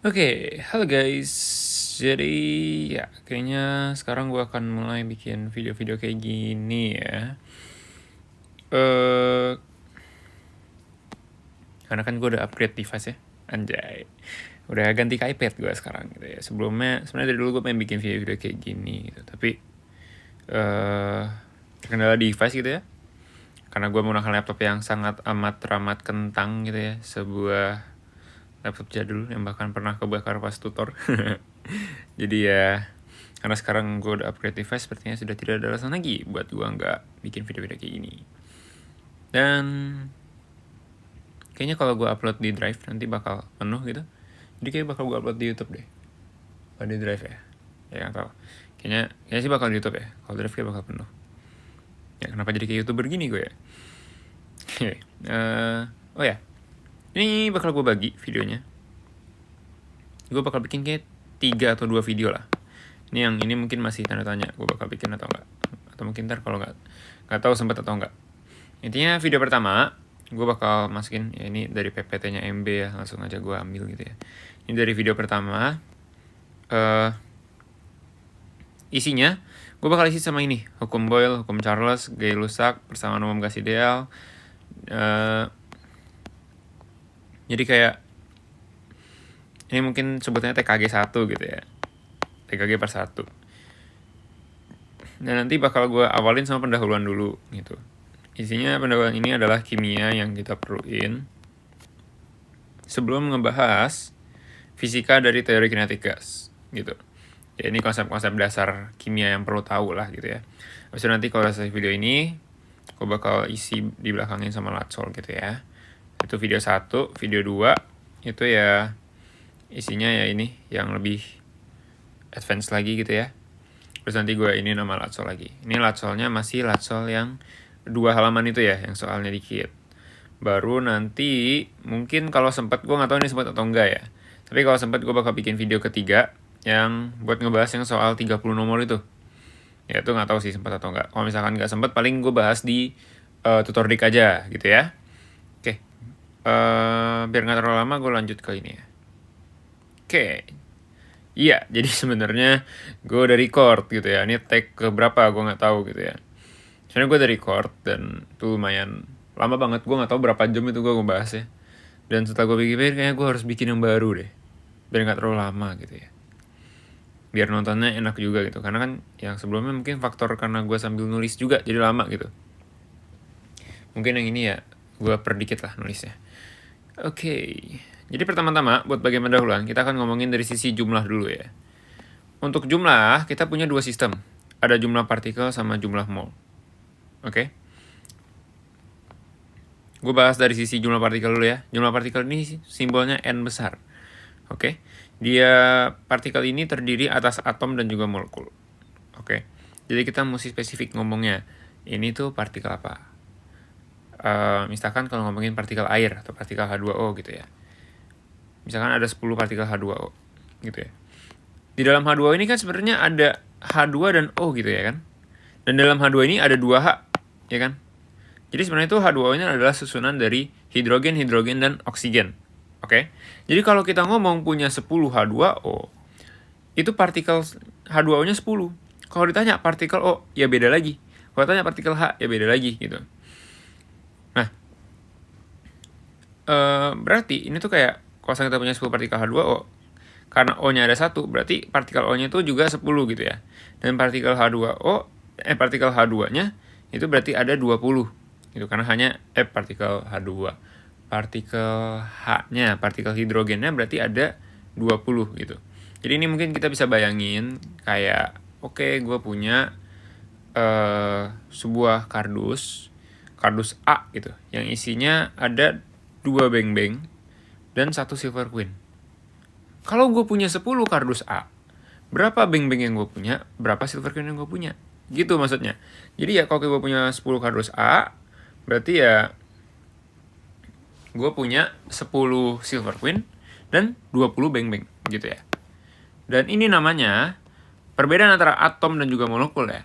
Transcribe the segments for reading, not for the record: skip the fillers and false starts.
Oke, halo guys. Jadi ya kayaknya sekarang gue akan mulai bikin video-video kayak gini ya. eh Karena kan gue udah upgrade device ya, anjay. Udah ganti ke iPad gue sekarang gitu ya. Sebelumnya sebenarnya dari dulu gue pengen bikin video-video kayak gini gitu, tapi terkendala device gitu ya. Karena gue menggunakan laptop yang sangat amat teramat kentang gitu ya, sebuah laptop jadul yang bahkan pernah kebakar pas tutor. Jadi ya, karena sekarang gue udah upgrade device, sepertinya sudah tidak ada alasan lagi buat gue nggak bikin video-video kayak gini. Dan kayaknya kalau gue upload di Drive nanti bakal penuh gitu. Jadi kayak bakal gue upload di YouTube deh. Kalau di Drive ya. Ya nggak tahu. Kayaknya sih bakal di YouTube ya. Kalau Drive kayak bakal penuh. Ya kenapa jadi kayak YouTuber gini gue ya? Oh ya, ini bakal gue bagi videonya. Gue bakal bikin kayak 3 atau 2 video lah. Ini yang ini mungkin masih tanda tanya, gue bakal bikin atau enggak. Atau mungkin ntar kalau nggak tahu sempat atau enggak. Intinya video pertama, gue bakal masukin, ya ini dari PPT-nya MB ya, langsung aja gue ambil gitu ya. Ini dari video pertama, isinya, gue bakal isi sama ini, hukum Boyle, hukum Charles, Gay-Lussac, persamaan umum gas ideal. Jadi kayak, ini mungkin sebutnya TKG 1 gitu ya. TKG per 1. Dan nanti bakal gue awalin sama pendahuluan dulu gitu. Isinya pendahuluan ini adalah kimia yang kita perluin sebelum ngebahas fisika dari teori kinetik gas gitu. Ya ini konsep-konsep dasar kimia yang perlu tahu lah gitu ya. Habis itu nanti kalau selesai video ini, gue bakal isi di belakangin sama latsol gitu ya. Itu video 1, video 2 itu ya isinya ya ini yang lebih advance lagi gitu ya. Terus nanti gue ini nama latsol lagi. Ini latsolnya masih latsol yang 2 halaman itu ya, yang soalnya dikit. Baru nanti mungkin kalau sempat, gue nggak tahu ini sempat atau enggak ya. Tapi kalau sempat gue bakal bikin video ketiga yang buat ngebahas yang soal 30 nomor itu. Ya itu nggak tahu sih sempat atau enggak. Kalau misalkan nggak sempat, paling gue bahas di tutordik aja gitu ya. Oke. Biar nggak terlalu lama, gue lanjut ke ini ya. Oke. Iya, jadi sebenarnya gue udah record gitu ya. Ini take ke berapa gue nggak tahu gitu ya. Soalnya gue udah record dan itu lumayan lama banget. Gue nggak tahu berapa jam itu gue ngebahas ya. Dan setelah gue pikir-pikir, kayaknya gue harus bikin yang baru deh, biar nggak terlalu lama gitu ya. Biar nontonnya enak juga gitu. Karena kan yang sebelumnya mungkin faktor karena gue sambil nulis juga jadi lama gitu. Mungkin yang ini ya gue perdikit lah nulisnya. Oke. Jadi pertama-tama buat bagian pendahuluan kita akan ngomongin dari sisi jumlah dulu ya. Untuk jumlah kita punya 2 sistem. Ada jumlah partikel sama jumlah mol. Oke. Gue bahas dari sisi jumlah partikel dulu ya. Jumlah partikel ini simbolnya N besar. Oke. Dia partikel ini terdiri atas atom dan juga molekul. Oke. Jadi kita mesti spesifik ngomongnya. Ini tuh partikel apa? Misalkan kalau ngomongin partikel air atau partikel H2O gitu ya. Misalkan ada 10 partikel H2O gitu ya. Di dalam H2O ini kan sebenarnya ada H2 dan O gitu ya kan. Dan dalam H2 ini ada 2H ya kan. Jadi sebenarnya itu H2O ini adalah susunan dari hidrogen, hidrogen, dan oksigen. Oke. Jadi kalau kita ngomong punya 10 H2O, itu partikel H2O-nya 10. Kalau ditanya partikel O, ya beda lagi. Kalau ditanya partikel H, ya beda lagi gitu. Nah, berarti ini tuh kayak kalau kita punya 10 partikel H2O, karena O-nya ada 1, berarti partikel O-nya itu juga 10 gitu ya. Dan partikel H2O, partikel H2-nya itu berarti ada 20 gitu, karena hanya partikel H2. Partikel H-nya, partikel hidrogennya berarti ada 20 gitu. Jadi ini mungkin kita bisa bayangin kayak, oke, gue punya sebuah kardus A gitu, yang isinya ada 2 beng-beng dan 1 silver queen. Kalau gue punya 10 kardus A, berapa beng-beng yang gue punya, berapa silver queen yang gue punya, gitu maksudnya. Jadi ya kalau gue punya 10 kardus A, berarti ya gue punya 10 silver queen dan 20 beng-beng gitu ya. Dan ini namanya perbedaan antara atom dan juga molekul ya.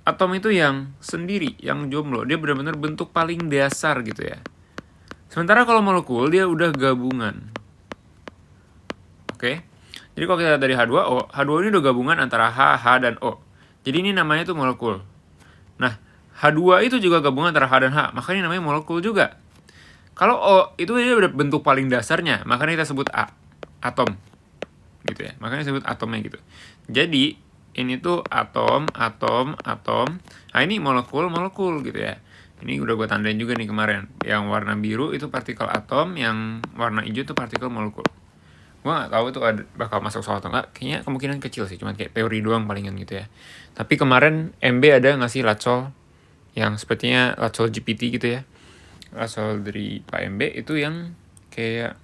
Atom itu yang sendiri, yang jomblo, dia benar-benar bentuk paling dasar gitu ya. Sementara kalau molekul dia udah gabungan. Oke. Jadi kalau kita lihat dari H2O, H2O ini udah gabungan antara H, dan O. Jadi ini namanya tuh molekul. Nah, H2 itu juga gabungan antara H dan H, makanya namanya molekul juga. Kalau O itu dia udah bentuk paling dasarnya, makanya kita sebut A, atom. Gitu ya. Makanya disebut atomnya gitu. Jadi ini tuh atom. Nah, ini molekul gitu ya. Ini udah gue tandain juga nih kemarin. Yang warna biru itu partikel atom, yang warna hijau itu partikel molekul. Gue gak tahu itu bakal masuk soal atau enggak. Kayaknya kemungkinan kecil sih, cuma kayak teori doang palingan gitu ya. Tapi kemarin MB ada ngasih lacol yang sepertinya lacol GPT gitu ya. Lacol dari Pak MB itu yang kayak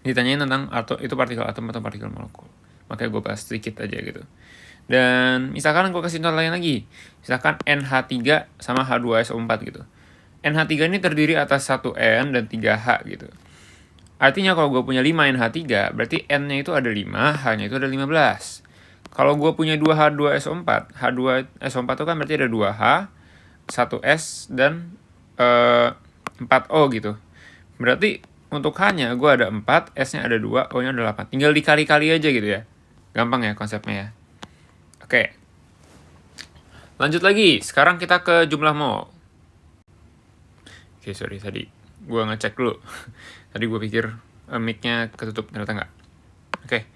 ditanyain tentang itu partikel atom atau partikel molekul. Makanya gue bahas sedikit aja gitu. Dan misalkan gue kasih contoh lain lagi. Misalkan NH3 sama H2SO4 gitu. NH3 ini terdiri atas 1N dan 3H gitu. Artinya kalau gue punya 5 NH3, berarti N-nya itu ada 5, H-nya itu ada 15. Kalau gue punya 2 H2SO4, H2SO4 itu kan berarti ada 2H, 1S, dan 4O gitu. Berarti untuk H-nya gue ada 4, S-nya ada 2, O-nya ada 8. Tinggal dikali-kali aja gitu ya. Gampang ya konsepnya ya. Oke. Lanjut lagi. Sekarang kita ke jumlah mol. Oke, sorry tadi gue ngecek dulu. Tadi gue pikir mic-nya ketutup, ternyata enggak. Oke.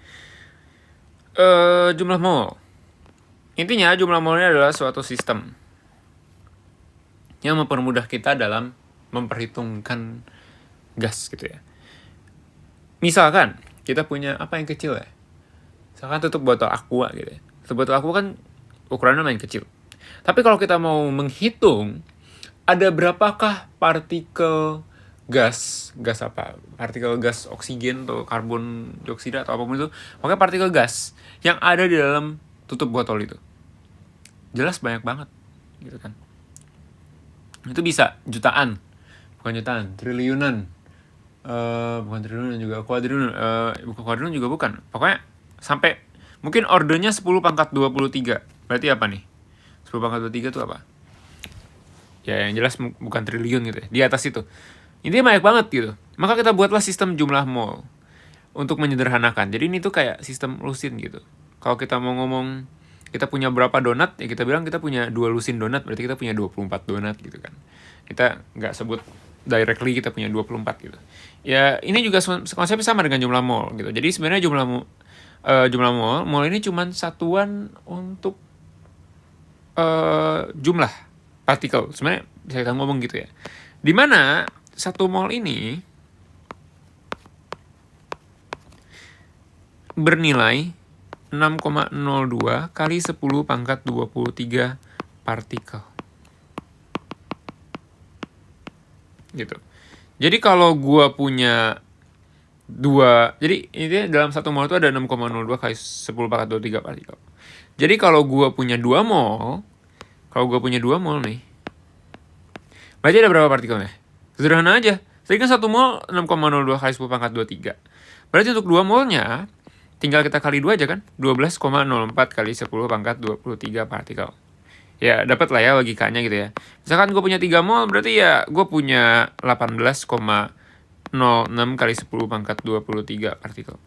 Jumlah mol. Intinya jumlah molnya adalah suatu sistem yang mempermudah kita dalam memperhitungkan gas gitu ya. Misalkan kita punya apa yang kecil ya. Misalkan tutup botol aqua gitu ya. Tutup botol aqua kan ukurannya main kecil. Tapi kalau kita mau menghitung ada berapakah partikel gas apa? Partikel gas oksigen atau karbon dioksida atau apapun itu. Pokoknya partikel gas yang ada di dalam tutup botol itu. Jelas banyak banget gitu kan. Itu bisa jutaan. Bukan jutaan, triliunan. Bukan triliunan juga, kuadriliunan. Bukan kuadriliunan juga bukan. Pokoknya sampai mungkin ordernya 10 pangkat 23. Berarti apa nih? 10 pangkat 23 itu apa? Ya yang jelas bukan triliun gitu ya. Di atas itu. Intinya banyak banget gitu. Maka kita buatlah sistem jumlah mol. Untuk menyederhanakan. Jadi ini tuh kayak sistem lusin gitu. Kalau kita mau ngomong kita punya berapa donat, ya kita bilang kita punya 2 lusin donat. Berarti kita punya 24 donat gitu kan. Kita nggak sebut directly kita punya 24 gitu. Ya ini juga konsepnya sama dengan jumlah mol gitu. Jadi sebenarnya jumlah mol ini cuma satuan untuk jumlah partikel. Sebenarnya bisa kita ngomong gitu ya. Dimana 1 mol ini bernilai 6,02 kali 10 pangkat 23 partikel. Gitu. Jadi kalau gua punya 2, jadi ini dalam 1 mol itu ada 6,02 kali 10 pangkat 23 partikel. Jadi kalau gua punya 2 mol, nih, berarti ada berapa partikelnya? Sederhana aja. Tadi kan 1 mol 6,02 kali 10 pangkat 23. Berarti untuk 2 molnya, tinggal kita kali 2 aja kan? 12,04 kali 10 pangkat 23 partikel. Ya, dapat lah ya logikanya gitu ya. Misalkan gue punya 3 mol, berarti ya gue punya 18,06 kali 10 pangkat 23 partikel.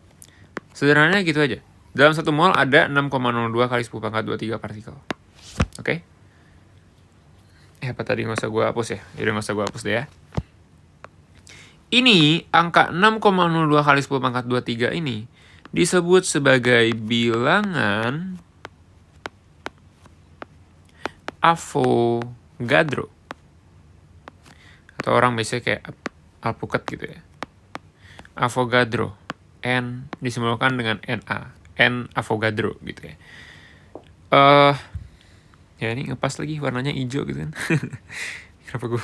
Sederhananya gitu aja. Dalam 1 mol ada 6,02 kali 10 pangkat 23 partikel. Oke? Apa tadi nggak usah gue hapus ya? Yaudah nggak usah gue hapus deh ya. Ini angka 6,02 kali 10 pangkat 23 ini disebut sebagai bilangan Avogadro. Atau orang biasanya kayak alpukat gitu ya. Avogadro. N disimbolkan dengan Na. N Avogadro gitu ya. Ya ini ngepas lagi warnanya hijau gitu kan. Kenapa gue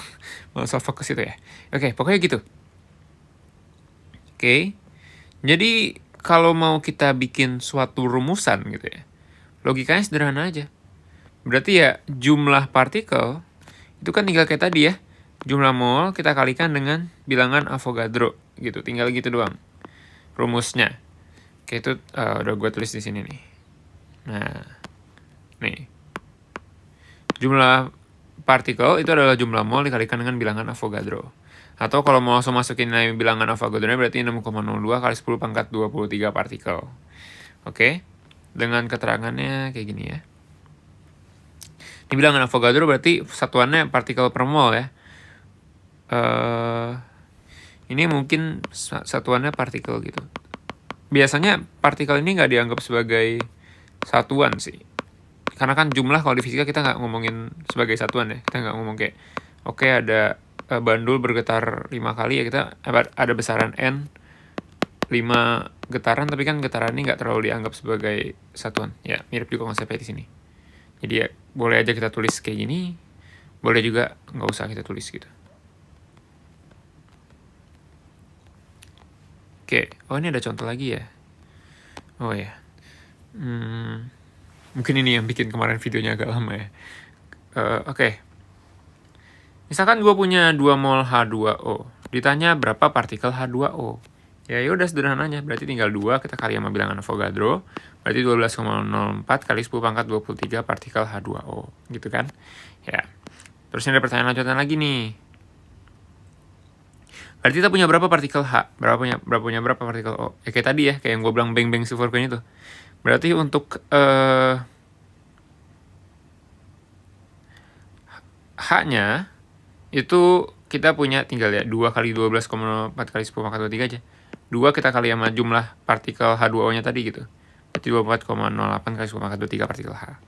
malah soal fokus itu ya. Oke, pokoknya gitu. Oke. Jadi kalau mau kita bikin suatu rumusan gitu ya. Logikanya sederhana aja. Berarti ya jumlah partikel itu kan tinggal kayak tadi ya. Jumlah mol kita kalikan dengan bilangan Avogadro gitu. Tinggal gitu doang. Rumusnya. Oke, itu udah gue tulis di sini nih. Nah. Nih. Jumlah partikel itu adalah jumlah mol dikalikan dengan bilangan Avogadro. Atau kalau mau langsung masukin nilai bilangan Avogadro-nya berarti 6,02 kali 10 pangkat 23 partikel. Oke, dengan keterangannya kayak gini ya. Ini bilangan Avogadro berarti satuannya partikel per mol ya. Ini mungkin satuannya partikel gitu. Biasanya partikel ini nggak dianggap sebagai satuan sih. Karena kan jumlah kalau di fisika kita nggak ngomongin sebagai satuan ya. Kita nggak ngomong kayak, oke, ada bandul bergetar 5 kali ya, kita ada besaran N 5 getaran, tapi kan getaran ini nggak terlalu dianggap sebagai satuan. Ya, mirip juga konsepnya di sini. Jadi ya, boleh aja kita tulis kayak gini, boleh juga nggak usah kita tulis gitu. Oke, oh ini ada contoh lagi ya. Oh ya, mungkin ini yang bikin kemarin videonya agak lama ya. Oke. Misalkan gue punya 2 mol H2O, ditanya berapa partikel H2O. Ya udah sederhananya, berarti tinggal 2 kita kali sama bilangan Avogadro, berarti 12,04 kali 10 pangkat 23 partikel H2O, gitu kan. Ya, terus ini ada pertanyaan lanjutan lagi nih. Berarti kita punya berapa partikel H? Berapa partikel O? Ya kayak tadi ya, kayak yang gue bilang bang-bang silver coin itu. Berarti untuk H-nya itu kita punya tinggal ya 2 kali 12,4 kali 10 pangkat 23 aja. 2 kita kali sama jumlah partikel H2O-nya tadi gitu. Berarti 24,08 kali 10 pangkat 23 partikel H.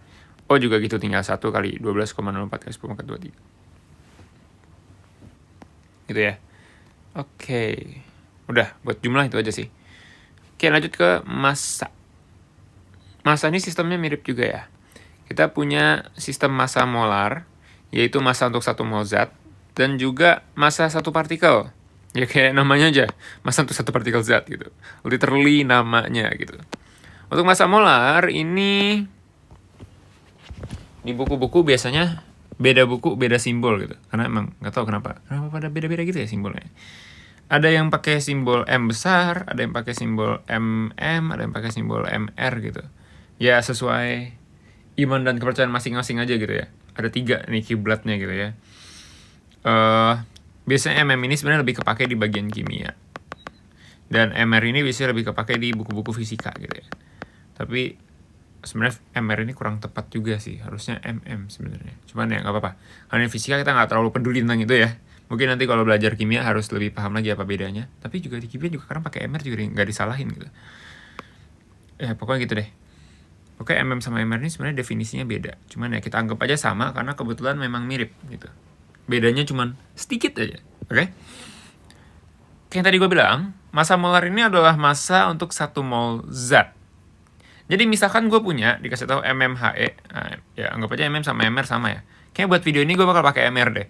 O juga gitu, tinggal 1 kali 12,04 kali 10 pangkat 23. Gitu ya. Oke. Udah, buat jumlah itu aja sih. Oke, lanjut ke massa. Massa ini sistemnya mirip juga ya. Kita punya sistem massa molar, yaitu massa untuk 1 mol zat, dan juga massa 1 partikel. Ya kayak namanya aja, massa untuk 1 partikel zat gitu. Literally namanya gitu. Untuk massa molar ini di buku-buku biasanya beda buku, beda simbol gitu. Karena emang nggak tahu kenapa pada beda-beda gitu ya simbolnya. Ada yang pakai simbol M besar, ada yang pakai simbol MM, ada yang pakai simbol MR gitu. Ya sesuai iman dan kepercayaan masing-masing aja gitu ya. Ada 3 nih kiblatnya gitu ya. Biasanya MM ini sebenarnya lebih kepake di bagian kimia. Dan MR ini biasanya lebih kepake di buku-buku fisika gitu ya. Tapi sebenarnya MR ini kurang tepat juga sih. Harusnya MM sebenarnya. Cuman ya nggak apa-apa. Karena di fisika kita nggak terlalu peduli tentang itu ya. Mungkin nanti kalau belajar kimia harus lebih paham lagi apa bedanya. Tapi juga di kimia juga kadang pakai MR juga nggak disalahin gitu. Ya pokoknya gitu deh. Oke, MM sama MR ini sebenarnya definisinya beda. Cuman ya kita anggap aja sama karena kebetulan memang mirip gitu. Bedanya cuman sedikit aja. Oke? Kayak yang tadi gue bilang, massa molar ini adalah massa untuk 1 mol zat. Jadi misalkan gue punya, dikasih tahu MMHE, nah, ya anggap aja MM sama MR sama ya. Kayaknya buat video ini gue bakal pakai MR deh.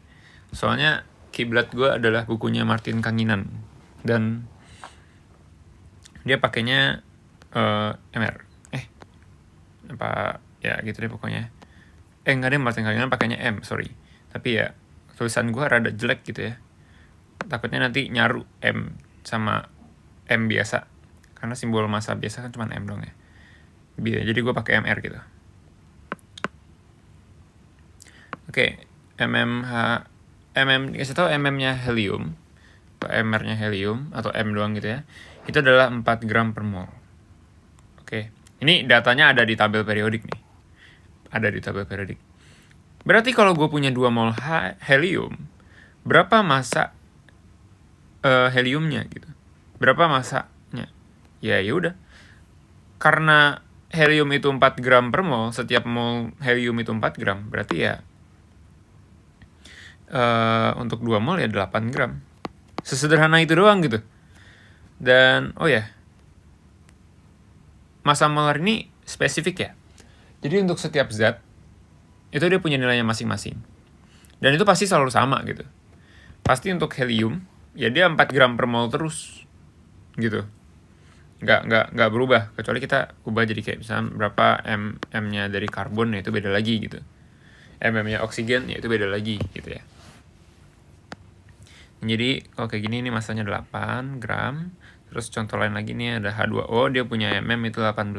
Soalnya kiblat gue adalah bukunya Martin Kanginan. Dan dia pakainya MR. Apa ya gitu deh pokoknya. Enggak deh, Martin Kanginan pakainya M, sorry. Tapi ya tulisan gue rada jelek gitu ya. Takutnya nanti nyaru M sama M biasa. Karena simbol massa biasa kan cuma M dong ya. Jadi gue pakai MR gitu. Oke, dikasih tahu MM-nya helium, atau MR-nya helium, atau M doang gitu ya. Itu adalah 4 gram per mol. Oke, ini datanya ada di tabel periodik nih. Ada di tabel periodik. Berarti kalau gue punya 2 mol helium, berapa massa heliumnya gitu? Berapa massanya? Ya udah. Karena helium itu 4 gram per mol, setiap mol helium itu 4 gram, berarti ya untuk 2 mol ya 8 gram. Sesederhana itu doang gitu. Dan oh ya, massa molar ini spesifik ya. Jadi untuk setiap zat itu dia punya nilainya masing-masing. Dan itu pasti selalu sama gitu. Pasti untuk helium ya dia 4 gram per mol terus gitu. Nggak berubah, kecuali kita ubah jadi kayak misalnya berapa M-nya dari karbon ya itu beda lagi gitu. M-nya oksigen ya itu beda lagi gitu ya. Jadi kalau kayak gini ini massanya 8 gram. Terus contoh lain lagi nih ada H2O, dia punya MM itu 18.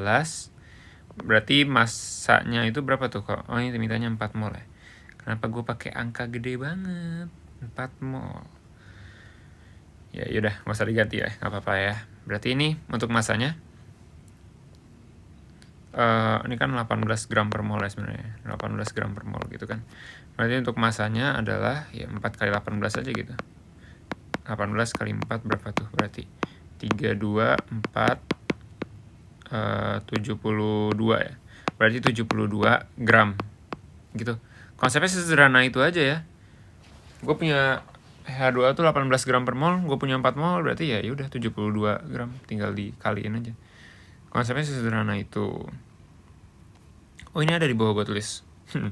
Berarti massanya itu berapa tuh kok? Oh ini mintanya 4 mol ya. Kenapa gue pakai angka gede banget? 4 mol. Ya yaudah, nggak usah diganti ya, nggak apa-apa ya. Berarti ini untuk masanya, ini kan 18 gram per mol ya sebenarnya, 18 gram per mol gitu kan. Berarti untuk masanya adalah ya 4 kali 18 aja gitu. 18 kali 4 berapa tuh? Berarti 32, 4, 72 ya. Berarti 72 gram gitu. Konsepnya sederhana itu aja ya. Gue punya H2O tuh 18 gram per mol, gue punya 4 mol, berarti ya udah 72 gram, tinggal dikaliin aja. Konsepnya sederhana itu. Oh, ini ada di bawah gue tulis.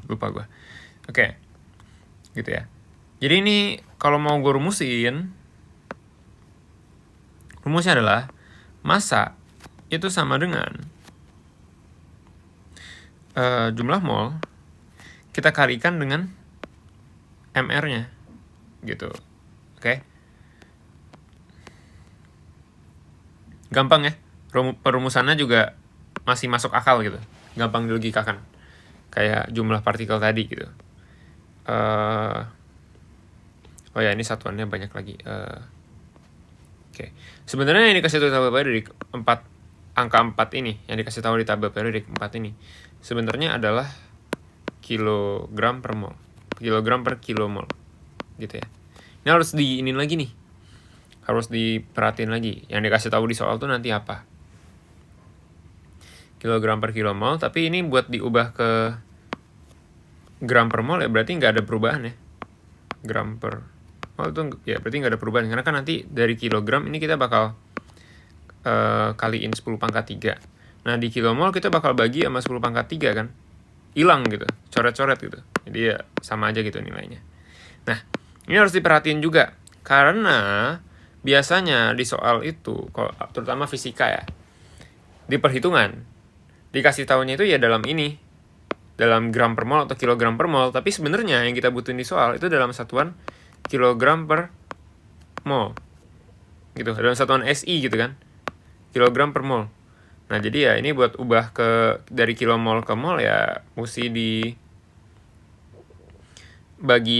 Lupa gue. Oke. Gitu ya. Jadi ini kalau mau gue rumusin, rumusnya adalah massa itu sama dengan jumlah mol kita kalikan dengan MR-nya. Gitu. Oke. Gampang ya. Perumusannya juga masih masuk akal gitu. Gampang dilogikakan. Kayak jumlah partikel tadi gitu. Oh ya, ini satuannya banyak lagi. Oke. Sebenarnya yang dikasih tahu tabel periodik 4 angka 4 ini yang dikasih tahu di tabel periodik 4 ini sebenarnya adalah kilogram per mol. Kilogram per kilomol. Gitu ya. Ini harus diinin lagi nih. Harus diperhatiin lagi. Yang dikasih tahu di soal tuh nanti apa? Kilogram per kilomol, tapi ini buat diubah ke gram per mol ya berarti nggak ada perubahan ya. Gram per mol itu ya berarti nggak ada perubahan. Karena kan nanti dari kilogram ini kita bakal kaliin 10 pangkat 3. Nah di kilomol kita bakal bagi sama 10 pangkat 3 kan. Hilang gitu, coret-coret gitu. Jadi ya sama aja gitu nilainya. Nah ini harus diperhatiin juga. Karena biasanya di soal itu, terutama fisika ya, di perhitungan, dikasih tahunya itu ya dalam ini, dalam gram per mol atau kilogram per mol, tapi sebenarnya yang kita butuhin di soal itu dalam satuan kilogram per mol. Gitu, dalam satuan SI gitu kan. Kilogram per mol. Nah, jadi ya ini buat ubah dari kilomol ke mol ya mesti dibagi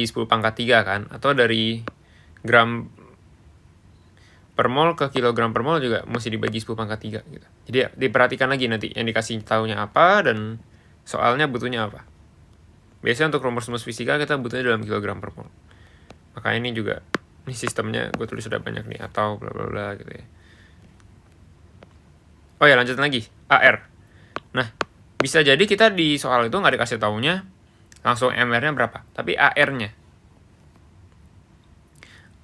10 pangkat 3 kan, atau dari gram per mol ke kilogram per mol juga mesti dibagi 10 pangkat 3 gitu. Jadi ya, diperhatikan lagi nanti yang dikasih tahunya apa dan soalnya butuhnya apa. Biasanya untuk rumus-rumus fisika kita butuhnya dalam kilogram per mol. Maka ini juga, ini sistemnya gue tulis sudah banyak nih, atau bla bla bla gitu ya. Oh ya, lanjut lagi, AR. Nah, bisa jadi kita di soal itu nggak dikasih tahunya langsung MR-nya berapa, tapi AR-nya.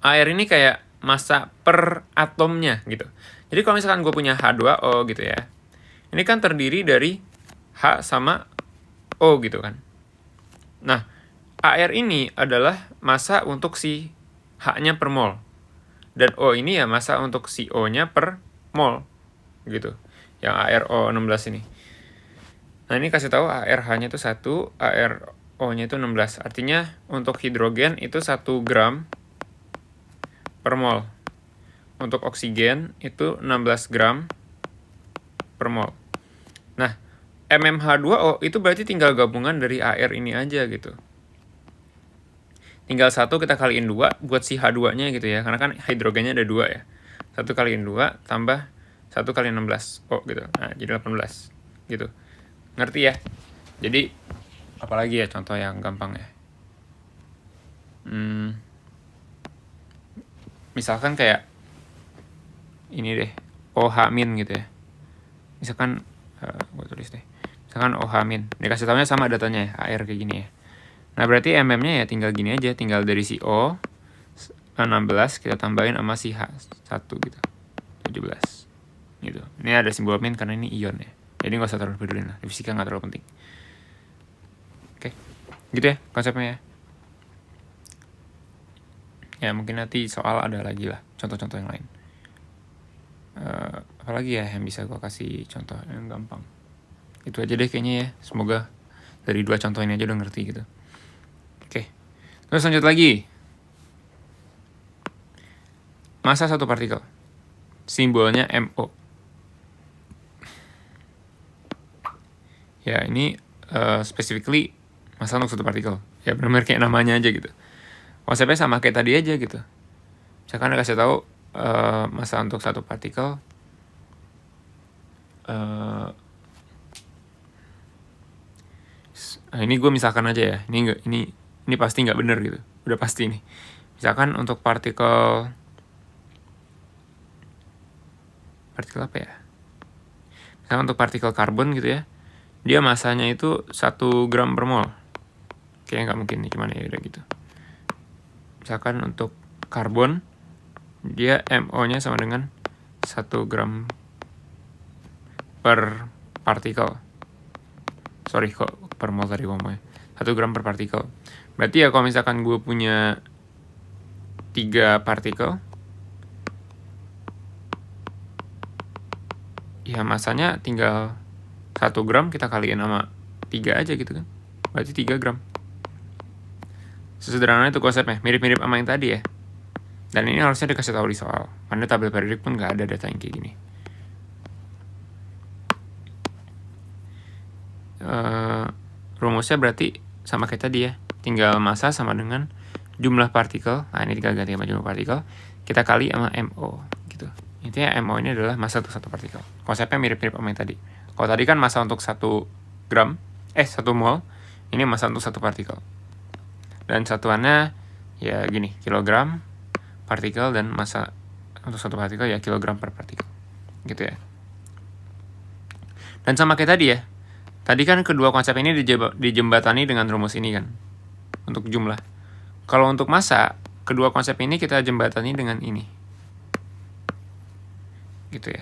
AR ini kayak massa per atomnya gitu. Jadi kalau misalkan gue punya H2O gitu ya, ini kan terdiri dari H sama O gitu kan. Nah, AR ini adalah massa untuk si H-nya per mol. Dan O ini ya massa untuk si O-nya per mol gitu. Yang ARO16 ini. Nah, ini kasih tahu ARH-nya itu 1, ARO-nya itu 16. Artinya untuk hidrogen itu 1 gram per mol. Untuk oksigen itu 16 gram per mol. Nah, MMH2O itu berarti tinggal gabungan dari AR ini aja gitu. Tinggal 1 kita kaliin 2 buat si H2-nya gitu ya. Karena kan hidrogennya ada 2 ya. 1 kaliin 2 tambah 1 kali 16. Oh gitu. Nah, jadi 18. Gitu. Ngerti ya? Jadi, apalagi ya contoh yang gampang ya. Misalkan kayak ini deh. OH- gitu ya. Misalkan, gue tulis deh. Misalkan OH-. Dikasih tahunya sama datanya ya. AR kayak gini ya. Nah, berarti MM-nya ya tinggal gini aja. Tinggal dari si O 16 kita tambahin sama si H1 gitu. 17. Gitu. Ini ada simbol min karena ini ion ya. Jadi nggak usah terlalu peduli lah. Di fisika nggak terlalu penting. Oke. Gitu ya konsepnya ya. Ya mungkin nanti soal ada lagi lah. Contoh-contoh yang lain. Apalagi ya yang bisa gue kasih contoh yang gampang. Itu aja deh kayaknya ya. Semoga dari 2 contoh ini aja udah ngerti gitu. Oke. Terus lanjut lagi. Massa satu partikel. Simbolnya MO. Ya ini specifically massa untuk satu partikel. Ya benar-benar kayak namanya aja gitu. Konsepnya sama kayak tadi aja gitu. Misalkan kasih tahu massa untuk satu partikel ini gue misalkan aja ya, ini pasti nggak bener gitu, udah pasti nih. Misalkan untuk partikel apa ya? Misalkan untuk partikel karbon gitu ya, dia massanya itu 1 gram per mol. Kayaknya nggak mungkin nih, cuman ya udah gitu. Misalkan untuk karbon, dia MO-nya sama dengan 1 gram per partikel. Sorry kok per mol tadi ngomongnya. 1 gram per partikel. Berarti ya kalau misalkan gue punya 3 partikel, ya masanya tinggal 1 gram kita kaliin sama 3 aja gitu kan. Berarti 3 gram. Sesederhana itu konsepnya, mirip-mirip sama yang tadi ya. Dan ini harusnya dikasih tahu di soal. Karena tabel periodik pun nggak ada data yang kayak gini. Rumusnya berarti sama kayak tadi ya. Tinggal massa sama dengan jumlah partikel. Nah ini tinggal ganti sama jumlah partikel. Kita kali sama MO gitu. Intinya MO ini adalah massa untuk satu partikel. Konsepnya mirip-mirip sama yang tadi. Kalau tadi kan massa untuk 1 gram, 1 mol. Ini massa untuk satu partikel. Dan satuannya ya gini, kilogram partikel, dan massa untuk satu partikel ya kilogram per partikel. Gitu ya. Dan sama kayak tadi ya. Tadi kan kedua konsep ini dijembatani dengan rumus ini kan. Untuk jumlah. Kalau untuk massa, kedua konsep ini kita jembatani dengan ini. Gitu ya.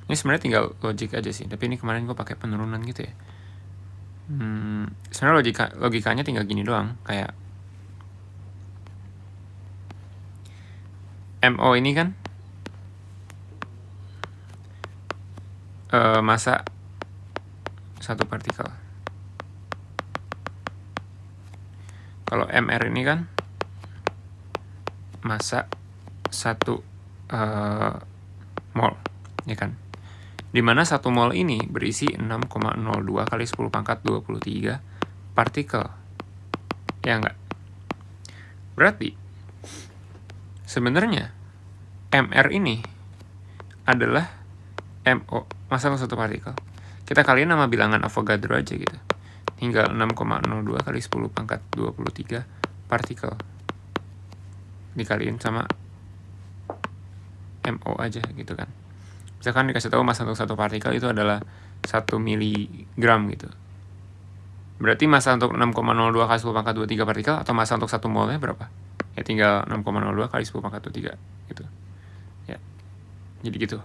Ini sebenarnya tinggal logik aja sih. Tapi ini kemarin gue pakai penurunan gitu ya. Sebenarnya logikanya tinggal gini doang. Kayak MO ini kan massa satu partikel. Kalau MR ini kan massa 1 mol, ya kan? Dimana 1 mol ini berisi 6,02 kali 10 pangkat 23 partikel. Ya enggak? Berarti sebenarnya MR ini adalah MO, massa untuk satu partikel. Kita kaliin nama bilangan Avogadro aja gitu. Tinggal 6,02 kali 10 pangkat 23 partikel. Dikaliin sama MO aja gitu kan. Misalkan dikasih tahu massa untuk satu partikel itu adalah 1 miligram gitu. Berarti massa untuk 6,02 kali 10 pangkat 23 partikel atau massa untuk 1 molnya berapa? Ya tinggal 6,02 kali 10 pangkat 23 gitu. Ya. Jadi gitu.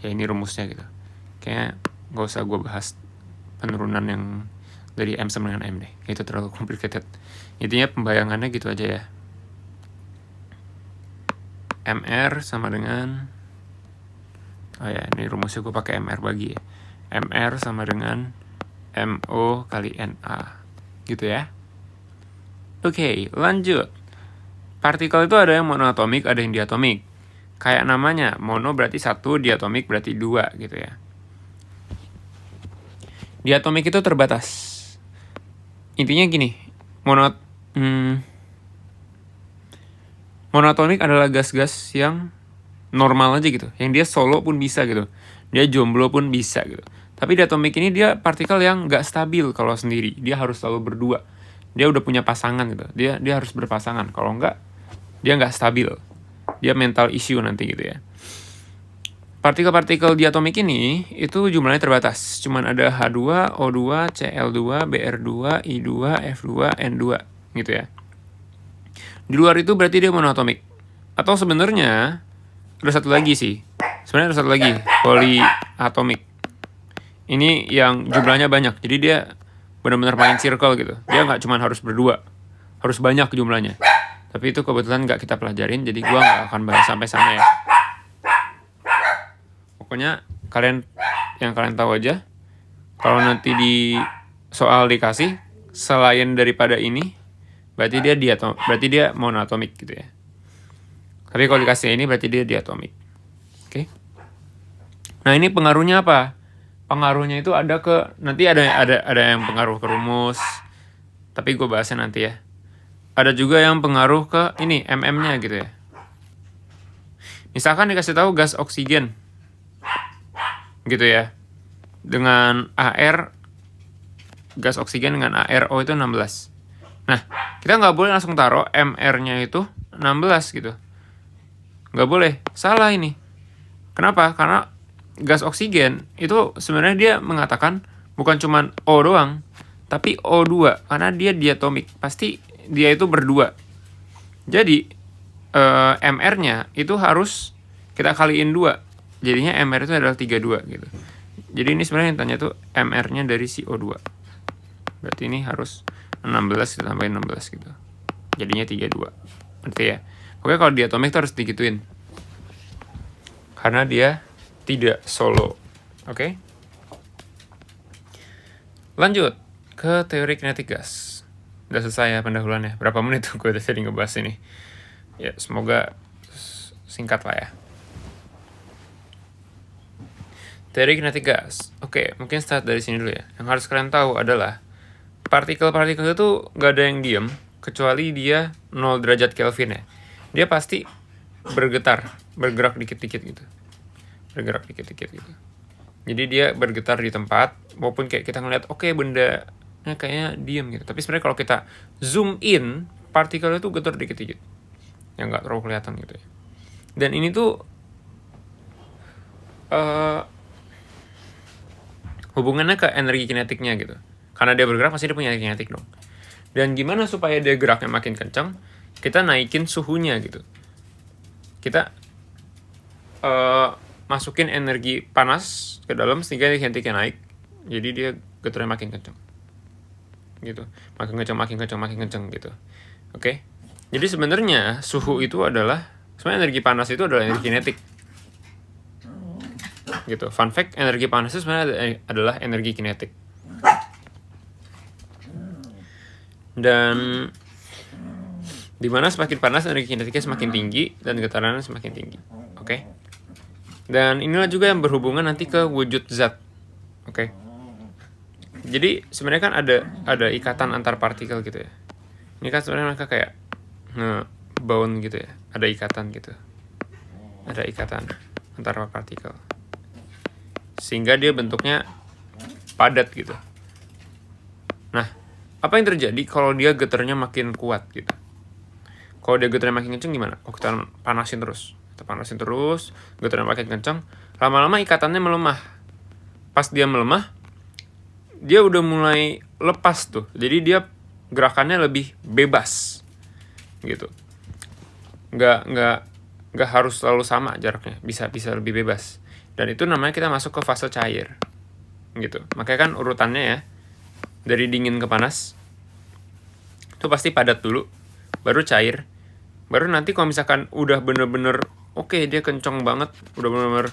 Ya ini rumusnya gitu. Kayaknya gak usah gue bahas penurunan yang dari M sama dengan M deh. Itu terlalu complicated. Intinya pembayangannya gitu aja ya. MR sama dengan, oh ya ini rumusnya gue pakai MR bagi ya. MR sama dengan MO kali NA. Gitu ya. Oke, lanjut. Partikel itu ada yang monoatomik, ada yang diatomik. Kayak namanya, mono berarti 1, diatomik berarti 2 gitu ya. Diatomik itu terbatas. Intinya gini, monoatomik adalah gas-gas yang normal aja gitu. Yang dia solo pun bisa gitu. Dia jomblo pun bisa gitu. Tapi diatomik ini dia partikel yang gak stabil kalau sendiri. Dia harus selalu berdua. Dia udah punya pasangan gitu. Dia harus berpasangan. Kalau enggak, dia gak stabil. Dia mental issue nanti gitu ya. Partikel-partikel diatomik ini itu jumlahnya terbatas. Cuman ada H2, O2, Cl2, Br2, I2, F2, N2 gitu ya. Di luar itu berarti dia monoatomik. Atau sebenarnya ada satu lagi sih. Sebenarnya ada satu lagi, polyatomik. Ini yang jumlahnya banyak. Jadi dia benar-benar main circle gitu. Dia nggak cuma harus berdua. Harus banyak jumlahnya. Tapi itu kebetulan nggak kita pelajarin. Jadi gue nggak akan bahas sampai sana ya. Pokoknya yang kalian tahu aja. Kalau nanti di soal dikasih selain daripada ini, berarti dia monoatomik gitu ya. Tapi kalau dikasih ini berarti dia diatomik. Oke. Nah, ini pengaruhnya apa? pengaruhnya itu ada ke, nanti ada yang pengaruh ke rumus, tapi gue bahasnya nanti ya. Ada juga yang pengaruh ke ini mm-nya gitu ya. Misalkan dikasih tahu gas oksigen gitu ya, dengan AR, gas oksigen dengan ARO itu 16. Nah, kita nggak boleh langsung taruh MR-nya itu 16 gitu. Nggak boleh, salah ini. Kenapa? Karena gas oksigen itu sebenarnya dia mengatakan bukan cuma O doang, tapi O2, karena dia diatomik. Pasti dia itu berdua. Jadi, MR-nya itu harus kita kaliin 2. Jadinya MR itu adalah 32 gitu. Jadi ini sebenarnya yang tanya tuh MR-nya dari si O2. Berarti ini harus 16, kita tambahin 16 gitu. Jadinya 32. Ngerti ya? Oke, kalau diatomik itu harus digituin. Karena dia tidak solo. Oke? Lanjut ke teori kinetik gas. Udah selesai ya pendahuluannya. Berapa menit tuh gue tadi ngebahas ini. Ya, semoga singkat lah ya. Teori kinetik gas. Oke, mungkin start dari sini dulu ya. Yang harus kalian tahu adalah partikel-partikel itu gak ada yang diem, kecuali dia 0 derajat Kelvin ya. Dia pasti bergerak dikit-dikit gitu. Bergerak dikit-dikit gitu. Jadi dia bergetar di tempat, maupun kayak kita ngeliat, oke, bendanya kayaknya diem gitu. Tapi sebenarnya kalau kita zoom in, partikel itu getar dikit-dikit. Yang gak terlalu kelihatan gitu ya. Dan ini tuh hubungannya ke energi kinetiknya gitu. Karena dia bergerak pasti dia punya energi kinetik dong. Dan gimana supaya dia geraknya makin kencang? Kita naikin suhunya gitu. Kita masukin energi panas ke dalam sehingga kinetiknya naik. Jadi dia getarnya makin kencang. Gitu. Makin kencang gitu. Oke. Jadi sebenarnya suhu itu adalah, sebenarnya energi panas itu adalah energi kinetik. Gitu. Fun fact, energi panas itu sebenarnya adalah energi kinetik. Dan dimana semakin panas energi kinetiknya semakin tinggi dan getarannya semakin tinggi. Oke. Dan inilah juga yang berhubungan nanti ke wujud zat. Oke. Jadi sebenarnya kan ada ikatan antar partikel gitu ya. Ini kan sebenarnya mereka kayak nge-bound gitu ya. Ada ikatan gitu. Ada ikatan antara partikel. Sehingga dia bentuknya padat gitu. Nah, apa yang terjadi kalau dia getarnya makin kuat gitu? Kalau dia getarnya makin kenceng gimana? Oh, kita panasin terus. Kita panasin terus, getarnya makin kenceng. Lama-lama ikatannya melemah. Pas dia melemah, dia udah mulai lepas tuh. Jadi dia gerakannya lebih bebas. Gitu. Nggak harus selalu sama jaraknya. Bisa lebih bebas. Dan itu namanya kita masuk ke fase cair. Gitu. Makanya kan urutannya ya, dari dingin ke panas, itu pasti padat dulu, baru cair, baru nanti kalau misalkan udah bener-bener oke, dia kenceng banget, udah bener-bener,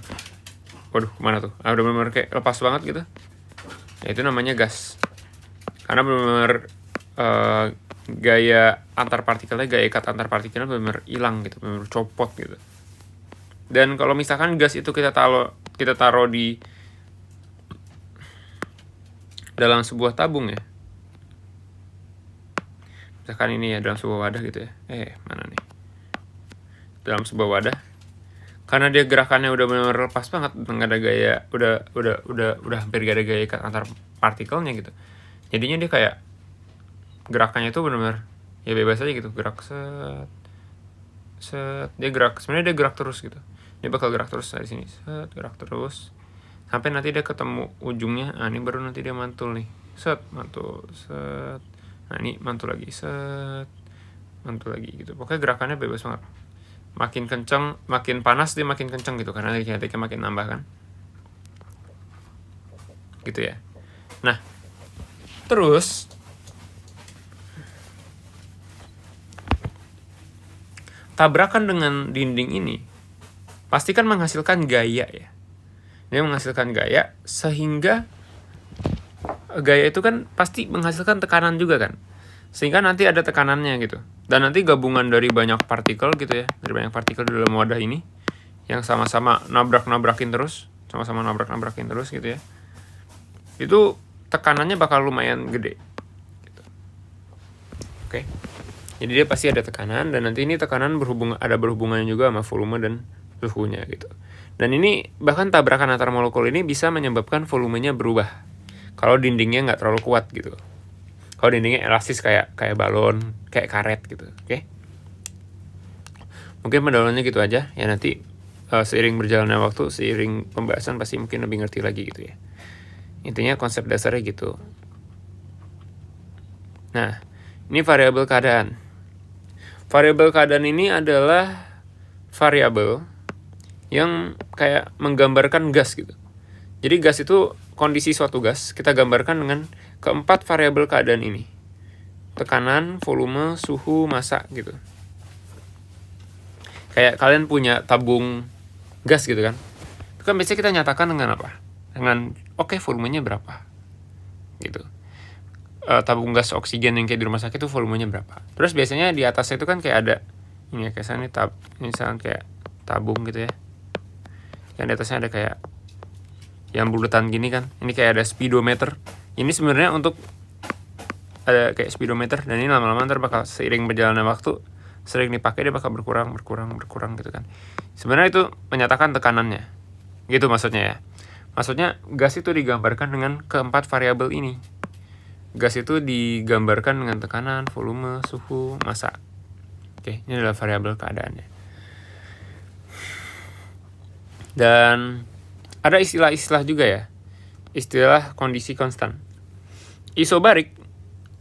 waduh kemana tuh, udah bener-bener kayak lepas banget gitu, ya itu namanya gas. Karena bener-bener gaya antar partikelnya, gaya ikat antar partikelnya bener-bener hilang gitu, bener-bener copot gitu. Dan kalau misalkan gas itu kita taruh di dalam sebuah tabung ya, misalkan ini ya, dalam sebuah wadah gitu ya, mana nih, dalam sebuah wadah, karena dia gerakannya udah benar-benar lepas banget, nggak ada gaya, udah hampir gak ada gaya ikat antar partikelnya gitu, jadinya dia kayak gerakannya itu benar-benar ya bebas aja gitu, gerak set, dia gerak, sebenarnya dia gerak terus gitu, dia bakal gerak terus dari sini, set, gerak terus sampai nanti dia ketemu ujungnya. Ini baru nanti dia mantul nih, set, mantul, set, nah ini mantul lagi, set, mantul lagi gitu. Pokoknya gerakannya bebas banget, makin kenceng, makin panas dia makin kenceng gitu, karena kinetiknya makin nambah kan, gitu ya. Nah, terus tabrakan dengan dinding ini pasti kan menghasilkan gaya ya. Dia menghasilkan gaya, sehingga gaya itu kan pasti menghasilkan tekanan juga kan. Sehingga nanti ada tekanannya gitu. Dan nanti gabungan dari banyak partikel gitu ya, dari banyak partikel di dalam wadah ini, yang sama-sama nabrak-nabrakin terus, gitu ya. itu tekanannya bakal lumayan gede gitu. Oke. Jadi dia pasti ada tekanan, dan nanti ini tekanan ada berhubungannya juga sama volume dan suhunya gitu. Dan ini bahkan tabrakan antar molekul ini bisa menyebabkan volumenya berubah kalau dindingnya nggak terlalu kuat gitu. Kalau dindingnya elastis kayak balon, kayak karet gitu. Oke. Mungkin pendahuluannya gitu aja ya, nanti seiring berjalannya waktu, seiring pembahasan pasti mungkin lebih ngerti lagi gitu ya. Intinya konsep dasarnya gitu. Nah, ini variabel keadaan. Variabel keadaan ini adalah variabel yang kayak menggambarkan gas gitu. Jadi gas itu kondisi suatu gas, kita gambarkan dengan keempat variabel keadaan ini. Tekanan, volume, suhu, massa gitu. Kayak kalian punya tabung gas gitu kan. Itu kan biasanya kita nyatakan dengan apa? Dengan oke, volumenya berapa? Gitu. Tabung gas oksigen yang kayak di rumah sakit itu volumenya berapa? Terus biasanya di atasnya itu kan kayak ada ini ya, kayak sana ini misalnya kayak tabung gitu ya. Yang di atasnya ada kayak yang bulutan gini kan. Ini kayak ada speedometer. Ini sebenarnya untuk ada kayak speedometer, dan ini lama-lama ntar bakal seiring berjalannya waktu sering dipakai dia bakal berkurang gitu kan. Sebenarnya itu menyatakan tekanannya. Gitu maksudnya ya. Maksudnya gas itu digambarkan dengan keempat variabel ini. Gas itu digambarkan dengan tekanan, volume, suhu, massa. Oke, ini adalah variabel keadaannya. Dan ada istilah-istilah juga ya. Istilah kondisi konstan. Isobarik.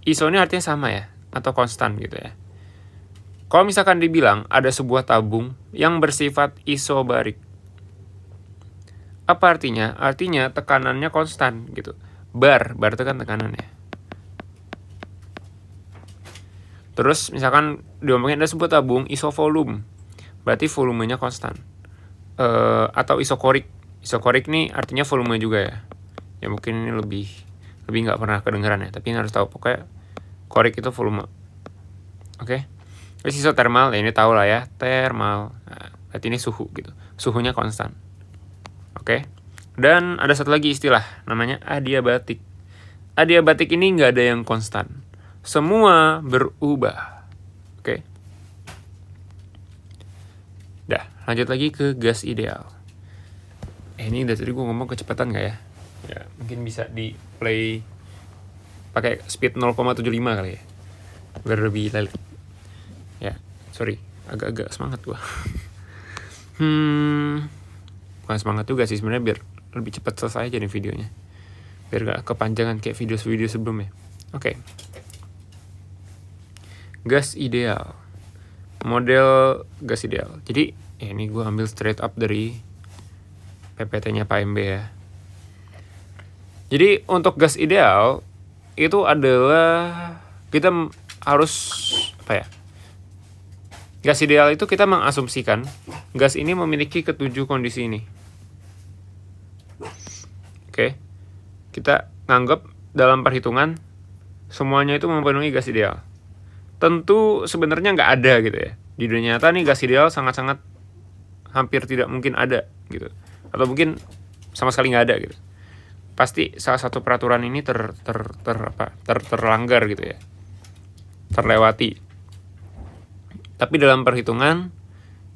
Iso ini artinya sama ya, atau konstan gitu ya. Kalau misalkan dibilang ada sebuah tabung yang bersifat isobarik. Apa artinya? Artinya tekanannya konstan gitu. Bar itu kan tekanannya. Terus misalkan diomongin ada sebuah tabung isovolume, berarti volumenya konstan. Atau isokorik. Isokorik nih artinya volume juga ya. Ya mungkin ini lebih nggak pernah kedengeran ya, tapi harus tahu pokoknya korik itu volume. Oke. Terus isotermal, ya ini tahu lah ya, termal. Nah, berarti ini suhu gitu. Suhunya konstan. Oke. Dan ada satu lagi istilah namanya adiabatik. Adiabatik ini nggak ada yang konstan. Semua berubah. Oke. Dah, lanjut lagi ke gas ideal. Ini dari tadi gue ngomong kecepatan nggak ya? Ya, mungkin bisa di play pakai speed 0,75 kali ya. Biar lebih lali. Ya, sorry, agak-agak semangat gua. Bukan semangat juga sih sebenarnya, biar lebih cepat selesai aja nih videonya. Biar gak kepanjangan kayak video-video sebelumnya. Oke. Gas ideal. Model gas ideal. Jadi, ini gue ambil straight up dari PPT-nya Pak MB ya. Jadi, untuk gas ideal itu adalah kita harus apa ya? Gas ideal itu kita mengasumsikan gas ini memiliki ketujuh kondisi ini. Oke. Kita nganggap dalam perhitungan semuanya itu memenuhi gas ideal. Tentu sebenarnya nggak ada gitu ya. Di dunia nyata nih gas ideal sangat-sangat hampir tidak mungkin ada gitu. Atau mungkin sama sekali nggak ada gitu. Pasti salah satu peraturan ini terlanggar gitu ya. Terlewati. Tapi dalam perhitungan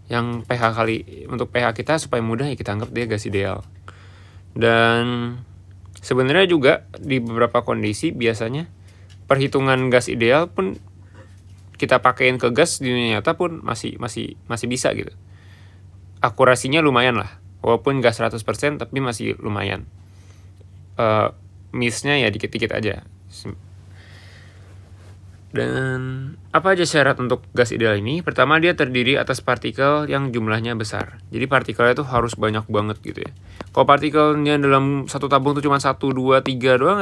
yang untuk pH kita supaya mudah ya kita anggap dia gas ideal. Dan sebenarnya juga di beberapa kondisi biasanya perhitungan gas ideal pun kita pakein ke gas di dunia nyata pun masih bisa gitu. Akurasinya lumayan lah. Walaupun gas 100% tapi masih lumayan. Miss-nya ya dikit-dikit aja. Dan apa aja syarat untuk gas ideal ini? Pertama, dia terdiri atas partikel yang jumlahnya besar. Jadi partikelnya itu harus banyak banget gitu ya. Kalau partikelnya dalam satu tabung itu cuma 1, 2, 3 doang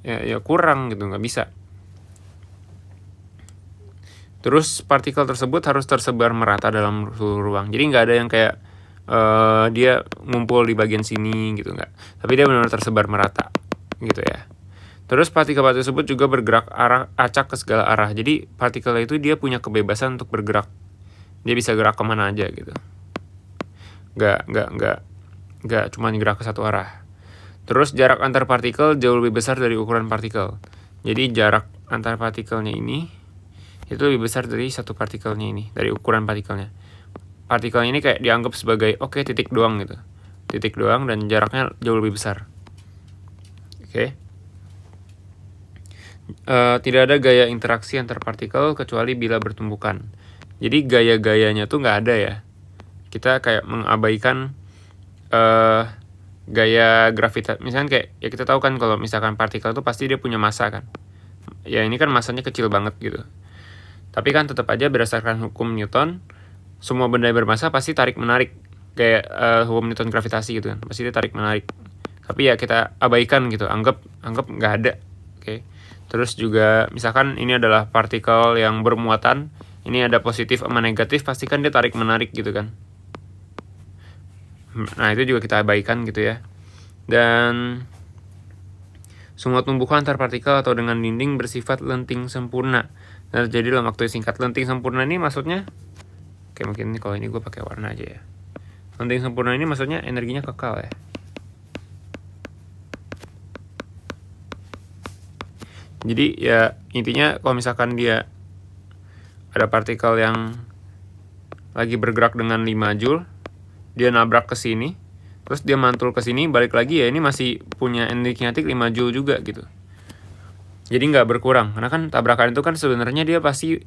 ya kurang gitu, nggak bisa. Terus partikel tersebut harus tersebar merata dalam seluruh ruang. Jadi nggak ada yang kayak dia ngumpul di bagian sini gitu, nggak. Tapi dia benar-benar tersebar merata gitu ya. Terus partikel tersebut juga bergerak acak ke segala arah. Jadi partikel itu dia punya kebebasan untuk bergerak. Dia bisa gerak kemana aja gitu. Nggak cuma gerak ke satu arah. Terus jarak antar partikel jauh lebih besar dari ukuran partikel. Jadi jarak antar partikelnya ini itu lebih besar dari satu partikelnya ini, dari ukuran partikelnya. Partikelnya ini kayak dianggap sebagai titik doang gitu. Titik doang dan jaraknya jauh lebih besar. Oke. Tidak ada gaya interaksi antar partikel kecuali bila bertumbukan. Jadi gaya-gayanya tuh nggak ada ya. Kita kayak mengabaikan gaya gravitasi. Misalnya kayak ya kita tahu kan kalau misalkan partikel itu pasti dia punya massa kan. Ya ini kan massanya kecil banget gitu. Tapi kan tetap aja berdasarkan hukum Newton, semua benda yang bermassa pasti tarik menarik. Kayak hukum Newton gravitasi gitu kan. Pasti dia tarik menarik. Tapi ya kita abaikan gitu. Anggap nggak ada. Oke. Terus juga misalkan ini adalah partikel yang bermuatan, ini ada positif sama negatif, pasti kan dia tarik menarik gitu kan. Nah itu juga kita abaikan gitu ya. Dan semua tumbuhan antar partikel atau dengan dinding bersifat lenting sempurna dan terjadi dalam waktu singkat. Lenting sempurna ini maksudnya, mungkin ini kalau ini gue pakai warna aja ya. Lenting sempurna ini maksudnya energinya kekal ya. Jadi ya intinya kalau misalkan dia ada partikel yang lagi bergerak dengan 5 Joule, dia nabrak ke sini, terus dia mantul ke sini, balik lagi ya ini masih punya energi kinetik 5 Joule juga gitu. Jadi nggak berkurang, karena kan tabrakan itu kan sebenarnya dia pasti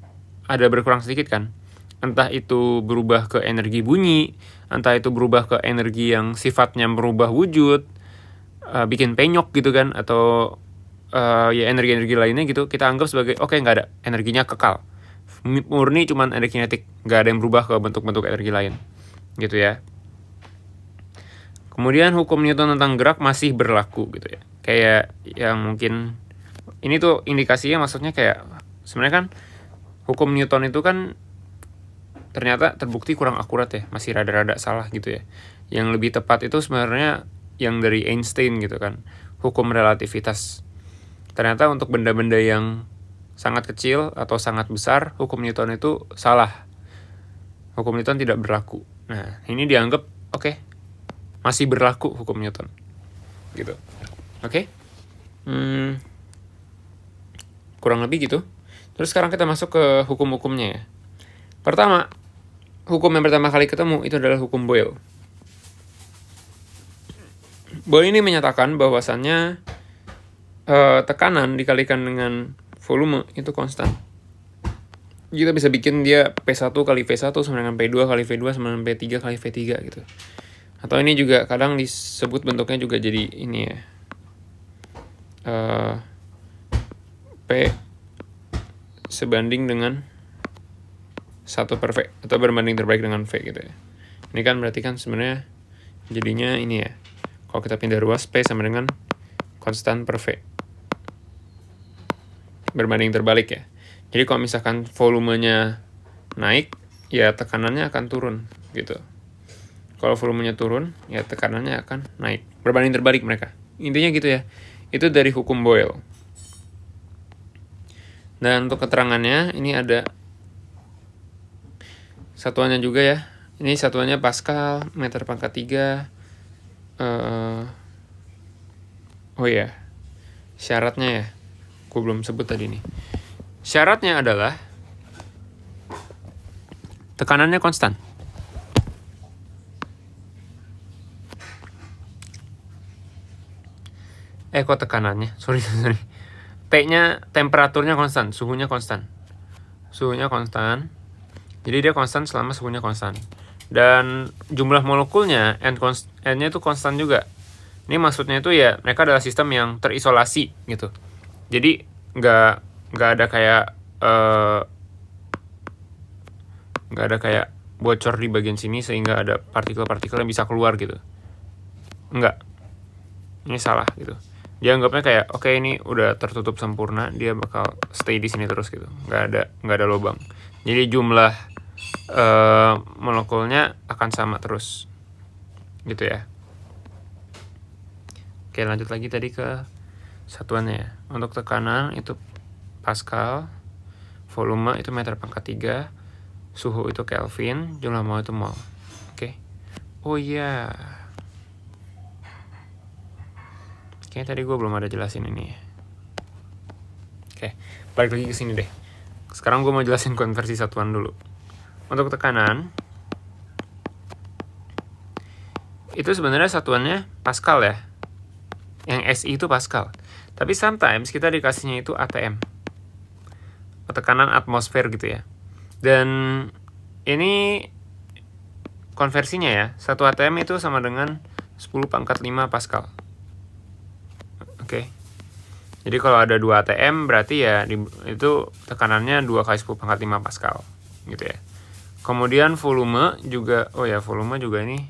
ada berkurang sedikit kan. Entah itu berubah ke energi bunyi, entah itu berubah ke energi yang sifatnya merubah wujud, bikin penyok gitu kan, atau ya energi-energi lainnya gitu, kita anggap sebagai nggak ada, energinya kekal. Murni cuman energi kinetik, nggak ada yang berubah ke bentuk-bentuk energi lain gitu ya. Kemudian hukum Newton tentang gerak masih berlaku gitu ya. Kayak yang mungkin ini tuh indikasinya, maksudnya kayak sebenarnya kan hukum Newton itu kan ternyata terbukti kurang akurat ya, masih rada-rada salah gitu ya. Yang lebih tepat itu sebenarnya yang dari Einstein gitu kan, hukum relativitas. Ternyata untuk benda-benda yang sangat kecil atau sangat besar, hukum Newton itu salah. Hukum Newton tidak berlaku. Nah, ini dianggap masih berlaku hukum Newton. Gitu. Oke? Kurang lebih gitu. Terus sekarang kita masuk ke hukum-hukumnya ya. Pertama, hukum yang pertama kali ketemu itu adalah hukum Boyle. Boyle ini menyatakan bahwasannya tekanan dikalikan dengan volume itu konstan. Kita bisa bikin dia P1 kali V1 sama dengan P2 kali V2 sama dengan P3 kali V3 gitu. Atau ini juga kadang disebut bentuknya juga jadi ini ya. P sebanding dengan 1 per V atau berbanding terbalik dengan V gitu ya. Ini kan berarti kan sebenarnya jadinya ini ya. Kalau kita pindah ruas, P sama dengan konstan per V. Berbanding terbalik ya. Jadi kalau misalkan volumenya naik, ya tekanannya akan turun gitu. Kalau volumenya turun, ya tekanannya akan naik. Berbanding terbalik mereka. Intinya gitu ya. Itu dari hukum Boyle. Dan untuk keterangannya, ini ada satuannya juga ya. Ini satuannya Pascal, meter pangkat 3. Syaratnya ya. Gue belum sebut tadi nih. Syaratnya adalah tekanannya konstan. Kok tekanannya? Sorry. T-nya temperaturnya konstan, suhunya konstan. Suhunya konstan. Jadi dia konstan selama suhunya konstan. Dan jumlah molekulnya, N-nya itu konstan juga. Ini maksudnya itu ya mereka adalah sistem yang terisolasi gitu. Jadi nggak ada kayak bocor di bagian sini sehingga ada partikel-partikel yang bisa keluar gitu. Enggak. Ini salah gitu. Dia anggapnya kayak ini udah tertutup sempurna, dia bakal stay di sini terus gitu. Nggak ada lubang. Jadi jumlah molekulnya akan sama terus. Gitu ya. Oke, lanjut lagi tadi ke satuannya ya. Untuk tekanan itu Pascal, volume itu meter pangkat 3, suhu itu Kelvin, jumlah mol itu mol. Oke. Oh iya. Oke, tadi gue belum ada jelasin ini ya. Oke, balik lagi ke sini deh. Sekarang gue mau jelasin konversi satuan dulu. Untuk tekanan, itu sebenarnya satuannya Pascal ya. Yang SI itu Pascal. Tapi sometimes kita dikasihnya itu ATM. Tekanan atmosfer gitu ya. Dan ini konversinya ya. 1 ATM itu sama dengan 10⁵ Pascal. Oke. Jadi kalau ada 2 ATM berarti ya itu tekanannya 2 kali 10⁵ Pascal gitu ya. Kemudian volume juga, volume juga ini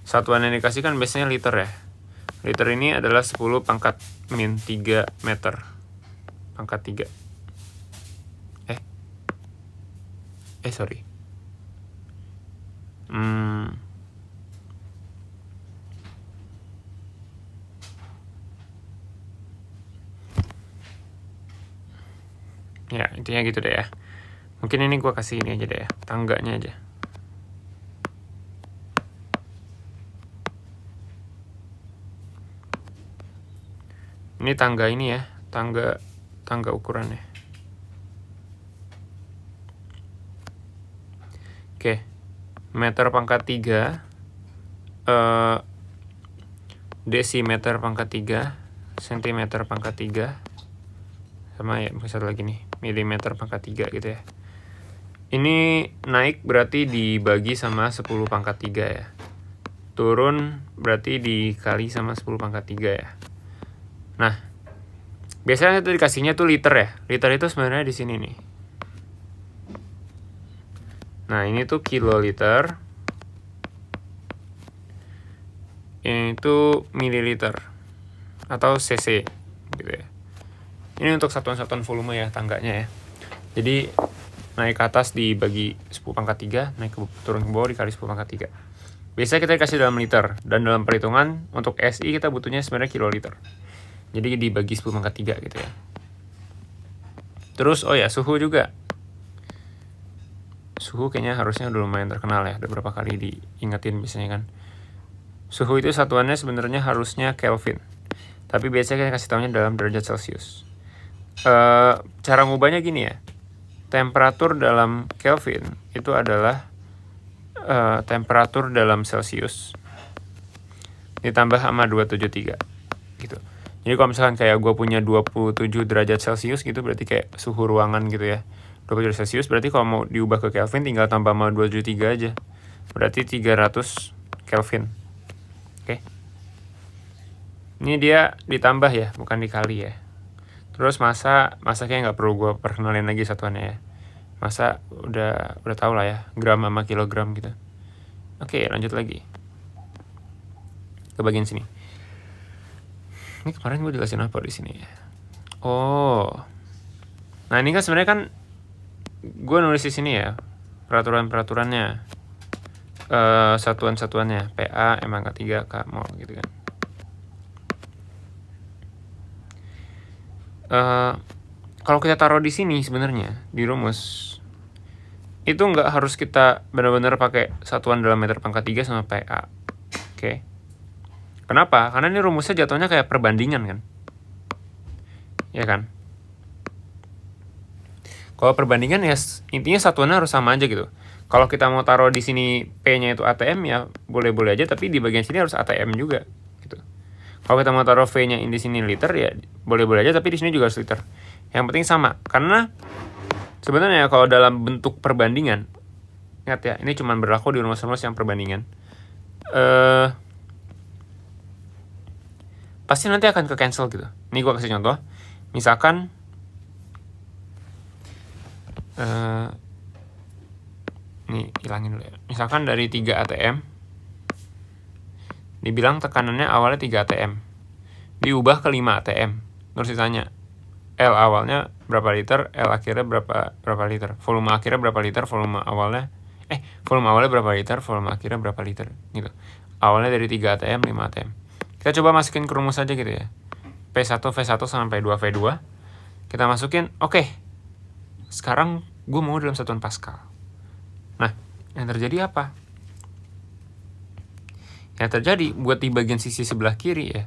satuan yang dikasihkan biasanya liter ya. Liter ini adalah 10⁻³ meter pangkat 3. Sorry. Ya, intinya gitu deh ya. Mungkin ini gue kasih ini aja deh ya, tangganya aja. Ini tangga ini ya, tangga ukurannya. Oke, meter pangkat 3, desimeter pangkat 3, sentimeter pangkat 3, sama ya, satu lagi nih, milimeter pangkat 3 gitu ya. Ini naik berarti dibagi sama 10⁻³ ya. Turun berarti dikali sama 10⁻³ ya. Nah, biasanya itu dikasihnya tuh liter ya. Liter itu sebenarnya di sini nih. Nah, ini tuh kiloliter. Ini tuh mililiter atau cc gitu ya. Ini untuk satuan-satuan volume ya, tangganya ya. Jadi naik ke atas dibagi 10⁻³, naik turun ke bawah dikali 10⁻³. Biasanya kita dikasih dalam liter, dan dalam perhitungan untuk SI kita butuhnya sebenarnya kiloliter. Jadi dibagi 10⁻³ gitu ya. Terus suhu juga. Suhu kayaknya harusnya udah lumayan terkenal ya, udah berapa kali diingetin biasanya kan. Suhu itu satuannya sebenarnya harusnya Kelvin. Tapi biasanya kita kasih tahunya dalam derajat Celcius. Cara ngubahnya gini ya. Temperatur dalam Kelvin itu adalah temperatur dalam Celcius ditambah sama 273 gitu. Jadi kalau misalkan kayak gue punya 27 derajat Celcius gitu, berarti kayak suhu ruangan gitu ya. 27 derajat Celcius berarti kalau mau diubah ke Kelvin tinggal tambah sama 273 aja. Berarti 300 Kelvin. Oke. Ini dia ditambah ya, bukan dikali ya. Terus masa kayaknya nggak perlu gue perkenalin lagi satuannya ya. Masa udah tahu lah ya, gram sama kilogram gitu. Oke, lanjut lagi ke bagian sini. Ini kemarin gue jelasin apa di sini ya? Nah ini kan sebenarnya kan gue nulis di sini ya peraturannya, satuan-satuannya PA, M⁻³ K mol gitu kan. Kalau kita taruh di sini sebenarnya di rumus itu nggak harus kita benar-benar pakai satuan dalam meter pangkat 3 sama PA. Oke. Kenapa? Karena ini rumusnya jatuhnya kayak perbandingan kan. Ya kan? Kalau perbandingan ya intinya satuannya harus sama aja gitu. Kalau kita mau taruh di sini P-nya itu ATM ya boleh-boleh aja, tapi di bagian sini harus ATM juga gitu. Kalau kita mau taruh V-nya di sini liter ya boleh-boleh aja, tapi di sini juga harus liter. Yang penting sama, karena sebenarnya kalau dalam bentuk perbandingan, ingat ya, ini cuma berlaku di rumus-rumus yang perbandingan. Pasti nanti akan ke cancel gitu. Ini gue kasih contoh. Misalkan nih hilangin dulu ya. Misalkan dari 3 ATM dibilang tekanannya awalnya 3 ATM. Diubah ke 5 ATM. Terus ditanya, L awalnya berapa liter, L akhirnya berapa liter. Volume akhirnya berapa liter, volume awalnya berapa liter, volume akhirnya berapa liter gitu. Awalnya dari 3 ATM, 5 ATM. Kita coba masukin ke rumus aja gitu ya. P1, V1 sampai 2, V2. Kita masukin, oke. Sekarang gue mau dalam satuan Pascal. Nah, yang terjadi apa? Yang terjadi buat di bagian sisi sebelah kiri ya,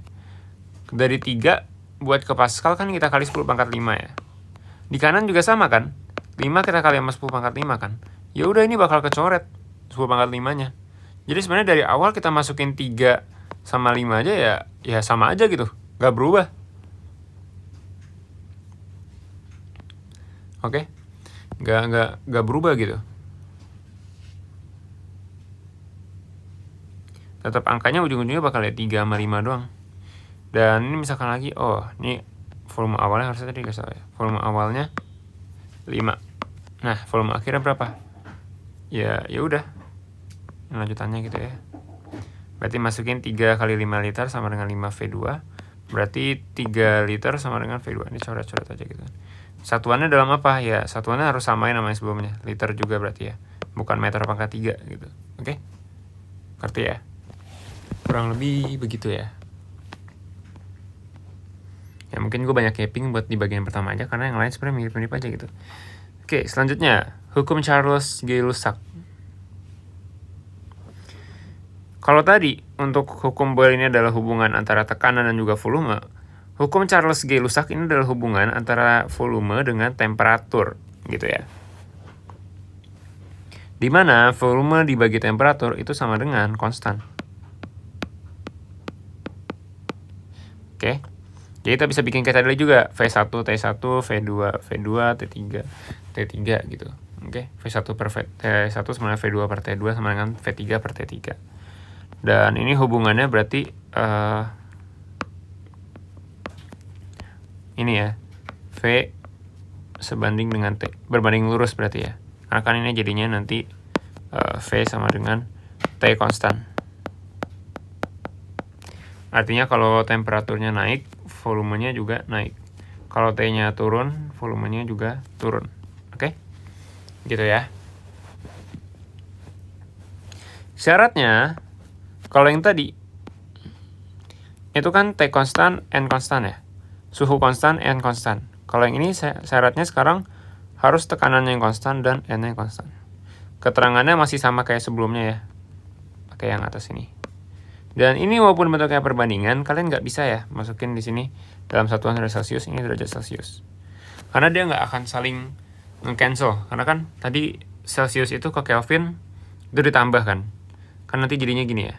dari 3 buat ke Pascal kan kita kali 10 pangkat 5 ya. Di kanan juga sama kan, 5 kita kali sama 10 pangkat 5 kan. Ya udah, ini bakal kecoret 10 pangkat 5-nya. Jadi sebenarnya dari awal kita masukin 3 sama 5 aja ya sama aja gitu, nggak berubah. Oke, nggak berubah gitu. Tetap angkanya ujung-ujungnya bakal ya 3 sama 5 doang. Dan ini misalkan lagi, oh ini volume awalnya harusnya tadi nggak salah ya. Volume awalnya 5. Nah, volume akhirnya berapa? Ya udah. Lanjutannya gitu ya. Berarti masukin 3 kali 5 liter sama dengan 5 V2. Berarti 3 liter sama dengan V2. Ini coret-coret aja gitu. Satuannya dalam apa? Ya, satuannya harus samain sama yang sebelumnya. Liter juga berarti ya. Bukan meter pangkat 3 gitu. Oke? Ngerti ya? Kurang lebih begitu ya. Ya mungkin gue banyak caping buat di bagian pertama aja, karena yang lain sebenarnya mirip-mirip aja gitu. Oke, selanjutnya hukum Charles Gay-Lussac. Kalau tadi untuk hukum Boyle ini adalah hubungan antara tekanan dan juga volume, hukum Charles Gay-Lussac ini adalah hubungan antara volume dengan temperatur gitu ya. Dimana volume dibagi temperatur itu sama dengan konstan. Oke. Jadi kita bisa bikin kayak tadi juga, V1, T1, V2, V2, T3, T3 gitu. Oke, V1 per T1 sama dengan V2 per T2 sama dengan V3 per T3. Dan ini hubungannya berarti ini ya, V sebanding dengan T, berbanding lurus berarti ya. Karena kan ini jadinya nanti V sama dengan T konstan. Artinya kalau temperaturnya naik, volumenya juga naik. Kalau T-nya turun, volumenya juga turun. Oke? Gitu ya. Syaratnya, kalau yang tadi, itu kan T konstan, N konstan ya. Suhu konstan, N konstan. Kalau yang ini syaratnya sekarang harus tekanannya yang konstan dan N-nya yang konstan. Keterangannya masih sama kayak sebelumnya ya. Pakai yang atas ini. Dan ini walaupun bentuknya perbandingan, kalian nggak bisa ya masukin di sini dalam satuan derajat Celcius, ini derajat Celcius. Karena dia nggak akan saling nge-cancel. Karena kan tadi Celcius itu ke Kelvin itu ditambah kan. Kan nanti jadinya gini ya.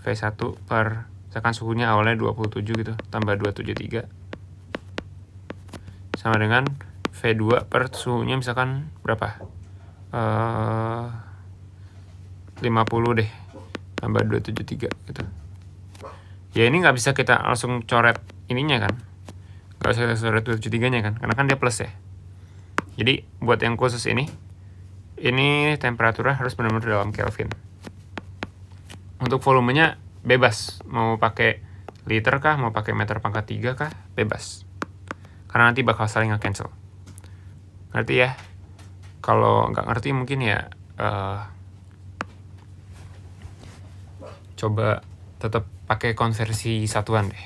V1 per, misalkan suhunya awalnya 27 gitu, tambah 273. Sama dengan V2 per suhunya misalkan berapa? 50 deh. Tambah 273 gitu. Ya ini nggak bisa kita langsung coret ininya kan. Nggak usah kita coret 273-nya kan. Karena kan dia plus ya. Jadi buat yang khusus ini temperaturnya harus benar-benar dalam Kelvin. Untuk volumenya bebas. Mau pakai liter kah, mau pakai meter pangkat 3 kah, bebas. Karena nanti bakal saling nge-cancel. Ngerti ya? Kalau nggak ngerti mungkin ya coba tetap pakai konversi satuan deh.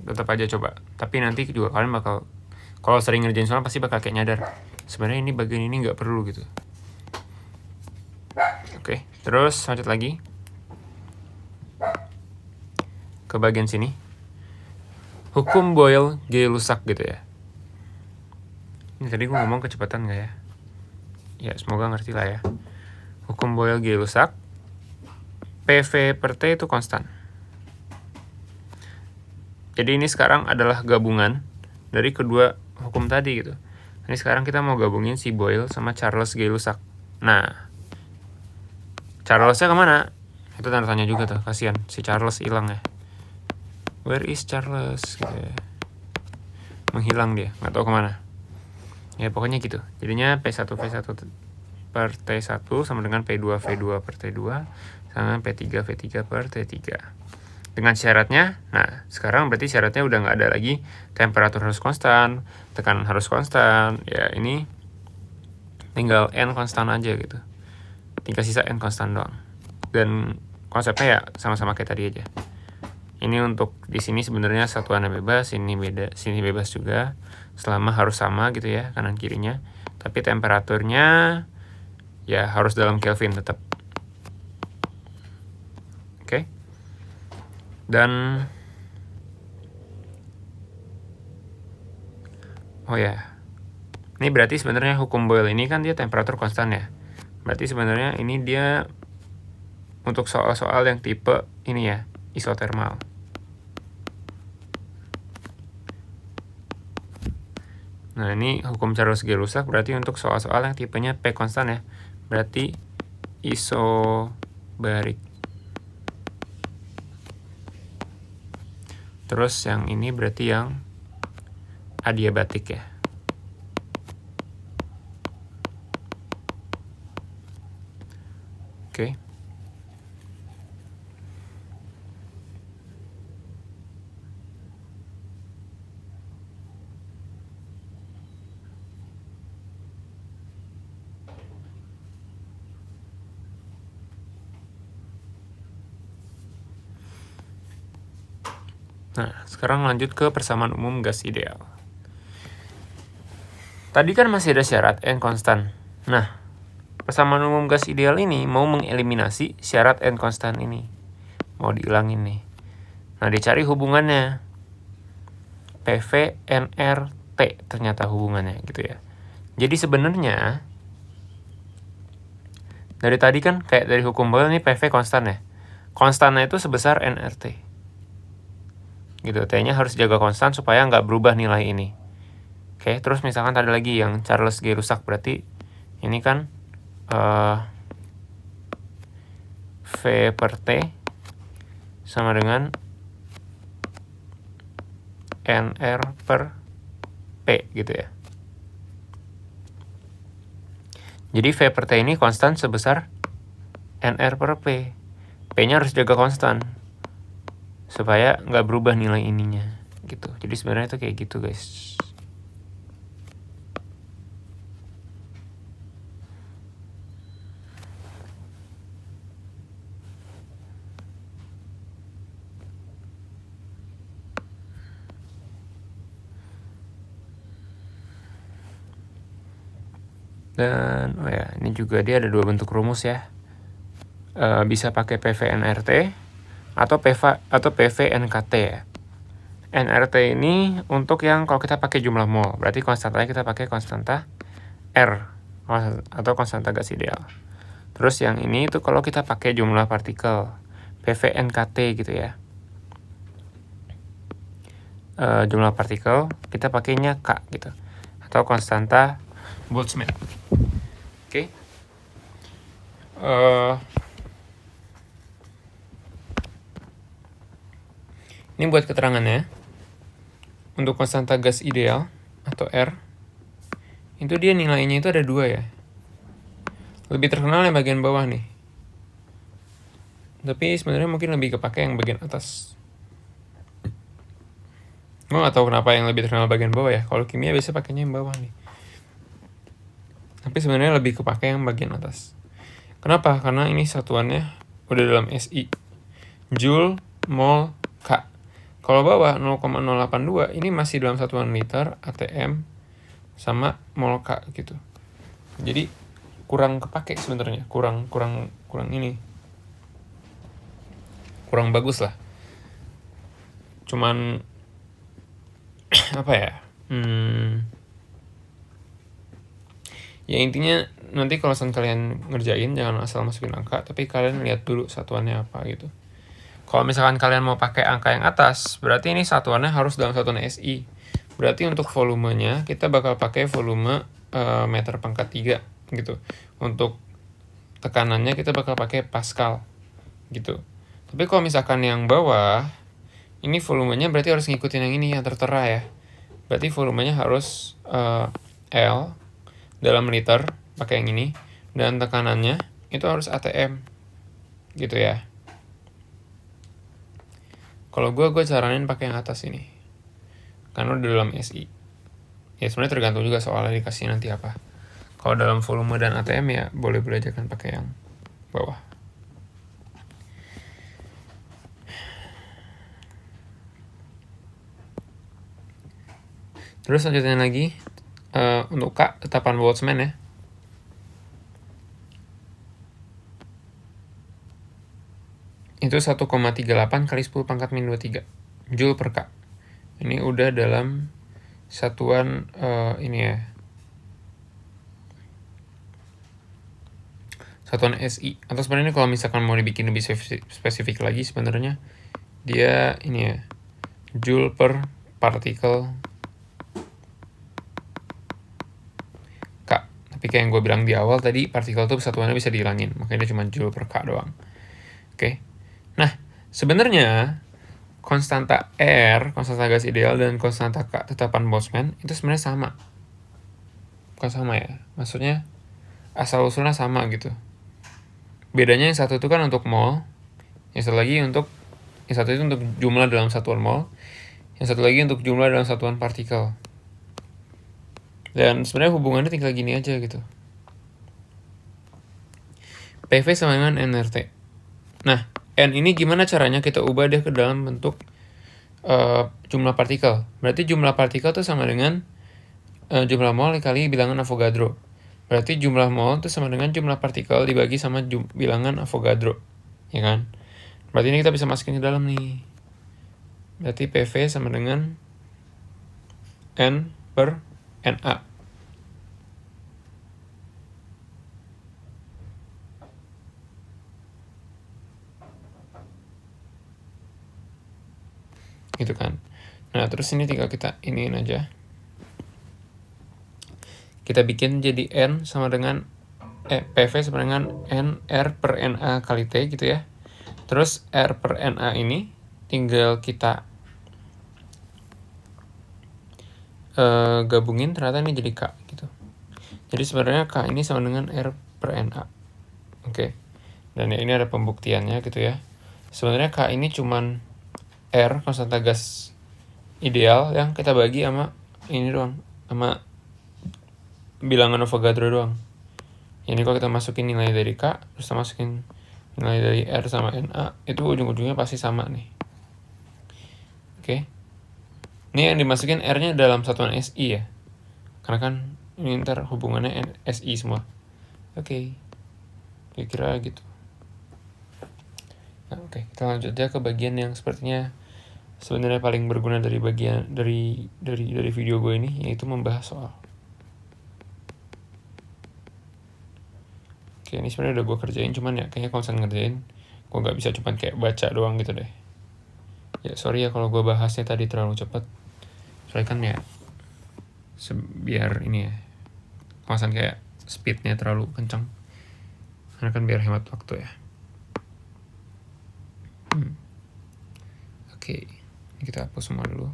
Tetap aja coba. Tapi nanti juga kalian bakal, kalau sering ngerjain soal pasti bakal kayak nyadar, sebenarnya ini bagian ini nggak perlu gitu. Oke, terus lanjut lagi ke bagian sini. Hukum Boyle Gay-Lussac gitu ya. Ini tadi gue ngomong kecepatan nggak ya? Ya semoga ngerti lah ya. Hukum Boyle Gay-Lussac, PV per T itu konstan. Jadi ini sekarang adalah gabungan dari kedua hukum tadi gitu. Ini sekarang kita mau gabungin si Boyle sama Charles Gay-Lussac. Nah, Charlesnya kemana? Itu tanda tanya juga tuh, kasihan si Charles hilang ya. Where is Charles? Gitu ya. Menghilang dia, nggak tahu kemana. Ya pokoknya gitu. Jadinya P1 V1 per T1 sama dengan P2 V2 per T2 sama P3 V3 per T3. Dengan syaratnya, nah sekarang berarti syaratnya udah nggak ada lagi temperatur harus konstan, tekanan harus konstan. Ya ini tinggal N konstan aja gitu. Tinggal sisa N konstan doang. Dan konsepnya ya sama-sama kayak tadi aja. Ini untuk di sini sebenarnya satuannya bebas, ini beda, sini bebas juga. Selama harus sama gitu ya, kanan kirinya. Tapi temperaturnya ya harus dalam Kelvin tetap. Dan oh ya, ini berarti sebenarnya hukum Boyle ini kan dia temperatur konstan ya. Berarti sebenarnya ini dia untuk soal-soal yang tipe ini ya, isotermal. Nah, ini hukum Charles-Gay-Lussac berarti untuk soal-soal yang tipenya P konstan ya. Berarti isobarik. Terus yang ini berarti yang adiabatik ya. Oke. Nah, sekarang lanjut ke persamaan umum gas ideal. Tadi kan masih ada syarat N konstan. Nah, persamaan umum gas ideal ini mau mengeliminasi syarat N konstan ini. Mau dihilangin nih. Nah, dicari hubungannya. PV, NR, T ternyata hubungannya gitu ya. Jadi sebenarnya dari tadi kan kayak dari hukum Boyle ini PV konstan ya. Konstannya itu sebesar NRT. Gitu, T-nya harus jaga konstan supaya nggak berubah nilai ini. Oke, terus misalkan tadi lagi yang Charles-Gay-Lussac berarti ini kan V per T sama dengan NR per P gitu ya. Jadi V per T ini konstan sebesar NR per P. P-nya harus jaga konstan supaya nggak berubah nilai ininya gitu. Jadi sebenarnya itu kayak gitu guys. Dan oh ya, ini juga dia ada dua bentuk rumus ya. Bisa pakai PV-NRT atau PV-NKT ya. NRT ini untuk yang kalau kita pakai jumlah mol, berarti konstantanya kita pakai konstanta R atau konstanta gas ideal. Terus yang ini itu kalau kita pakai jumlah partikel, PV-NKT gitu ya. Jumlah partikel kita pakainya K gitu, atau konstanta Boltzmann. Oke. Ini buat keterangannya. Untuk konstanta gas ideal atau R, itu dia nilainya itu ada 2 ya. Lebih terkenal yang bagian bawah nih. Tapi sebenarnya mungkin lebih kepake yang bagian atas. Gue gak tahu kenapa yang lebih terkenal bagian bawah ya. Kalau kimia biasa pakainya yang bawah nih. Tapi sebenarnya lebih kepake yang bagian atas. Kenapa? Karena ini satuannya udah dalam SI. Joule, mol, K. Kalau bawah 0,082 ini masih dalam satuan liter, ATM, sama mol K gitu. Jadi kurang kepake sebenarnya, kurang ini. Kurang bagus lah. Cuman apa ya? Ya intinya nanti kalau kalian ngerjain jangan asal masukin angka, tapi kalian lihat dulu satuannya apa gitu. Kalau misalkan kalian mau pakai angka yang atas, berarti ini satuannya harus dalam satuan SI. Berarti untuk volumenya kita bakal pakai volume meter pangkat 3 gitu. Untuk tekanannya kita bakal pakai Pascal gitu. Tapi kalau misalkan yang bawah, ini volumenya berarti harus ngikutin yang ini yang tertera ya. Berarti volumenya harus L dalam liter pakai yang ini, dan tekanannya itu harus ATM gitu ya. Kalau gue saranin pakai yang atas ini karena udah dalam SI. Ya sebenarnya tergantung juga soalnya dikasih nanti apa. Kalau dalam volume dan ATM ya boleh-boleh aja kan pakai yang bawah. Terus lanjutin lagi untuk K tetapan Boltzmann ya. itu 1,38 kali 10 pangkat min 23 Joule per K. Ini udah dalam satuan ini ya, satuan SI. Atau sebenarnya kalau misalkan mau dibikin lebih spesifik lagi, sebenarnya dia ini ya, Joule per partikel K. Tapi kayak yang gue bilang di awal tadi, partikel tuh satuannya bisa dihilangin, makanya dia cuma Joule per K doang. Oke. Nah, sebenarnya konstanta R, konstanta gas ideal, dan konstanta K, tetapan Boltzmann, itu sebenarnya sama. Bukan sama ya, maksudnya asal-usulnya sama gitu. Bedanya yang satu itu kan untuk mol, yang satu itu untuk jumlah dalam satuan mol, yang satu lagi untuk jumlah dalam satuan partikel. Dan sebenarnya hubungannya tinggal gini aja gitu. PV sama dengan nRT. Nah, N ini gimana caranya kita ubah dia ke dalam bentuk jumlah partikel. Berarti jumlah partikel itu sama dengan jumlah mol kali bilangan Avogadro. Berarti jumlah mol itu sama dengan jumlah partikel dibagi sama bilangan Avogadro. Ya kan? Berarti ini kita bisa masukin ke dalam nih. Berarti PV sama dengan N per NA. Gitu kan. Nah, terus ini tinggal kita iniin aja. Kita bikin jadi N sama dengan PV sama dengan N R per NA kali T gitu ya. Terus R per NA ini tinggal kita gabungin, ternyata ini jadi K gitu. Jadi sebenarnya K ini sama dengan R per NA. Oke. Dan ini ada pembuktiannya gitu ya. Sebenarnya K ini cuman R, konstanta gas ideal, yang kita bagi sama ini doang, sama bilangan Avogadro doang. Ini kalau kita masukin nilai dari K, terus kita masukin nilai dari R sama NA, itu ujung-ujungnya pasti sama nih. Oke. Ini yang dimasukin R-nya dalam satuan SI ya. Karena kan ini ntar hubungannya SI semua. Oke. Kira-kira gitu. Nah, oke, kita lanjut aja ke bagian yang sepertinya sebenarnya paling berguna dari bagian dari video gue ini, yaitu membahas soal. Oke, ini sebenarnya udah gue kerjain, cuman ya kayaknya kalau misalnya ngerjain, gue nggak bisa cuman kayak baca doang gitu deh. Ya sorry ya kalau gue bahasnya tadi terlalu cepat. Soalnya kan ya biar ini ya, kalau kayak speednya terlalu kencang, karena kan biar hemat waktu ya. Oke, ini kita hapus semua dulu.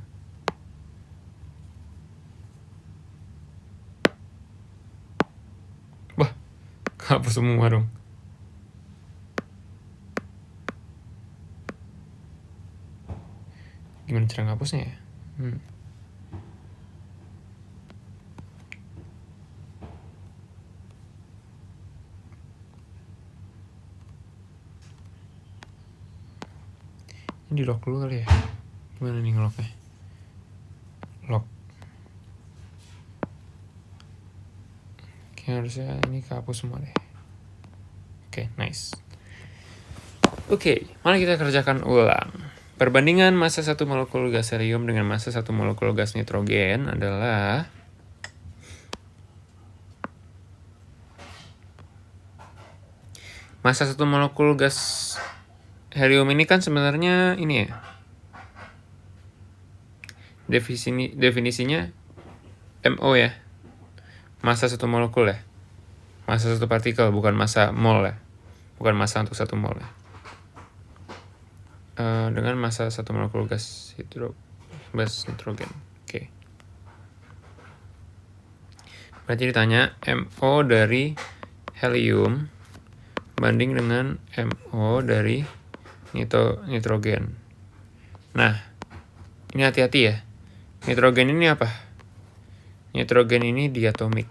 Wah, hapus semua dong. Gimana cara ngapusnya ya? Ini di lock dulu kali ya. Gimana nih ngelocknya? Lock. Oke, harusnya ini kehapus semua deh. Oke, nice. Oke, mari kita kerjakan ulang. Perbandingan massa 1 molekul gas helium dengan massa 1 molekul gas nitrogen adalah massa 1 molekul gas helium ini kan sebenarnya ini ya, definisinya MO ya, massa 1 molekul ya, massa 1 partikel, bukan massa mol ya, bukan massa untuk 1 mol ya. Dengan massa 1 molekul gas nitrogen. Oke. Berarti ditanya MO dari helium banding dengan MO dari nitrogen. Nah, ini hati-hati ya. Nitrogen ini apa? Nitrogen ini diatomik.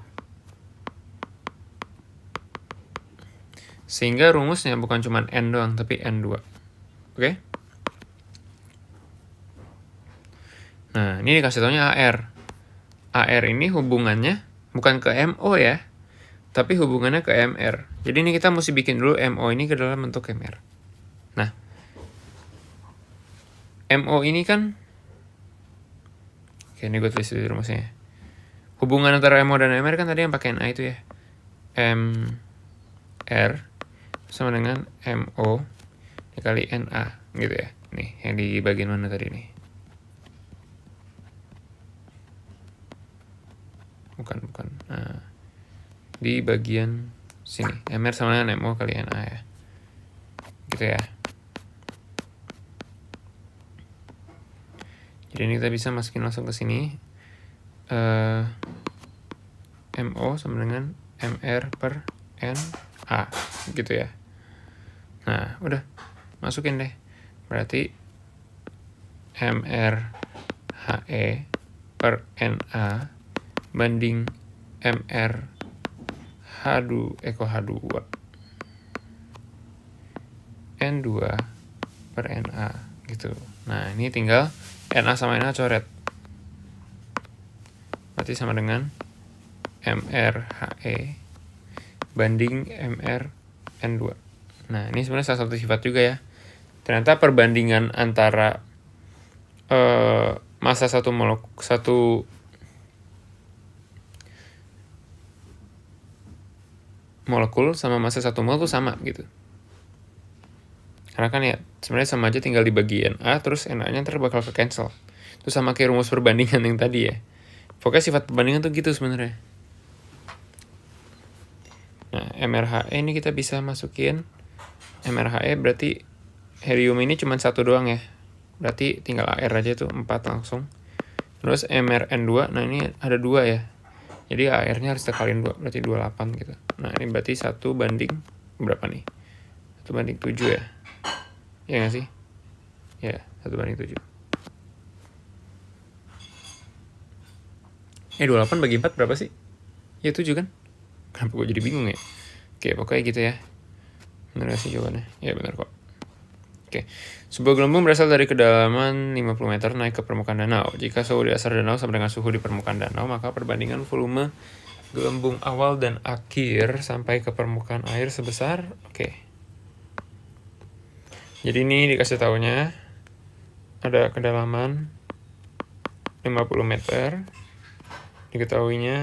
Sehingga rumusnya bukan cuma N doang, tapi N2. Oke? Nah, ini dikasih taunya AR. AR ini hubungannya bukan ke MO ya, tapi hubungannya ke MR. Jadi ini kita mesti bikin dulu MO ini ke dalam bentuk MR. Nah, MO ini kan, oke ini gue tulis dulu rumusnya. Hubungan antara MO dan MR kan tadi yang pakai NA itu ya. MR sama dengan MO dikali NA gitu ya. Nih yang di bagian mana tadi nih? Bukan. Nah, di bagian sini. MR sama dengan MO kali NA ya. Gitu ya. Jadi ini kita bisa masukin langsung ke sini. MO sama dengan MR per NA gitu ya. Nah udah masukin deh, berarti MR HE per NA banding MR H2 N2 per NA gitu. Nah ini tinggal NA sama NA coret, berarti sama dengan MR HE banding MR N2. Nah ini sebenarnya salah satu sifat juga ya. Ternyata perbandingan antara massa satu molekul sama massa 1 mol tuh sama gitu. Karena kan ya sebenarnya sama aja, tinggal dibagi NA terus NA-nya ntar bakal ke cancel. Itu sama kayak rumus perbandingan yang tadi ya. Pokoknya sifat perbandingan tuh gitu sebenarnya. Nah, MRHE ini kita bisa masukin MRHE berarti helium ini cuma 1 doang ya. Berarti tinggal AR aja tuh 4 langsung. Terus MRN2, nah ini ada 2 ya. Jadi AR-nya harus dikaliin 2, berarti 28 gitu. Nah, ini berarti 1 banding berapa nih? 1 banding 7 ya. Iya nggak sih? Ya, 1 banding 7. 28 bagi 4 berapa sih? Ya 7 kan? Kenapa gue jadi bingung ya? Oke, pokoknya gitu ya. Bener gak sih jawabannya? Ya bener kok. Oke, sebuah gelembung berasal dari kedalaman 50 meter naik ke permukaan danau. Jika suhu di dasar danau sama dengan suhu di permukaan danau, maka perbandingan volume gelembung awal dan akhir sampai ke permukaan air sebesar, oke. Jadi ini dikasih taunya ada kedalaman 50 meter, diketahuinya,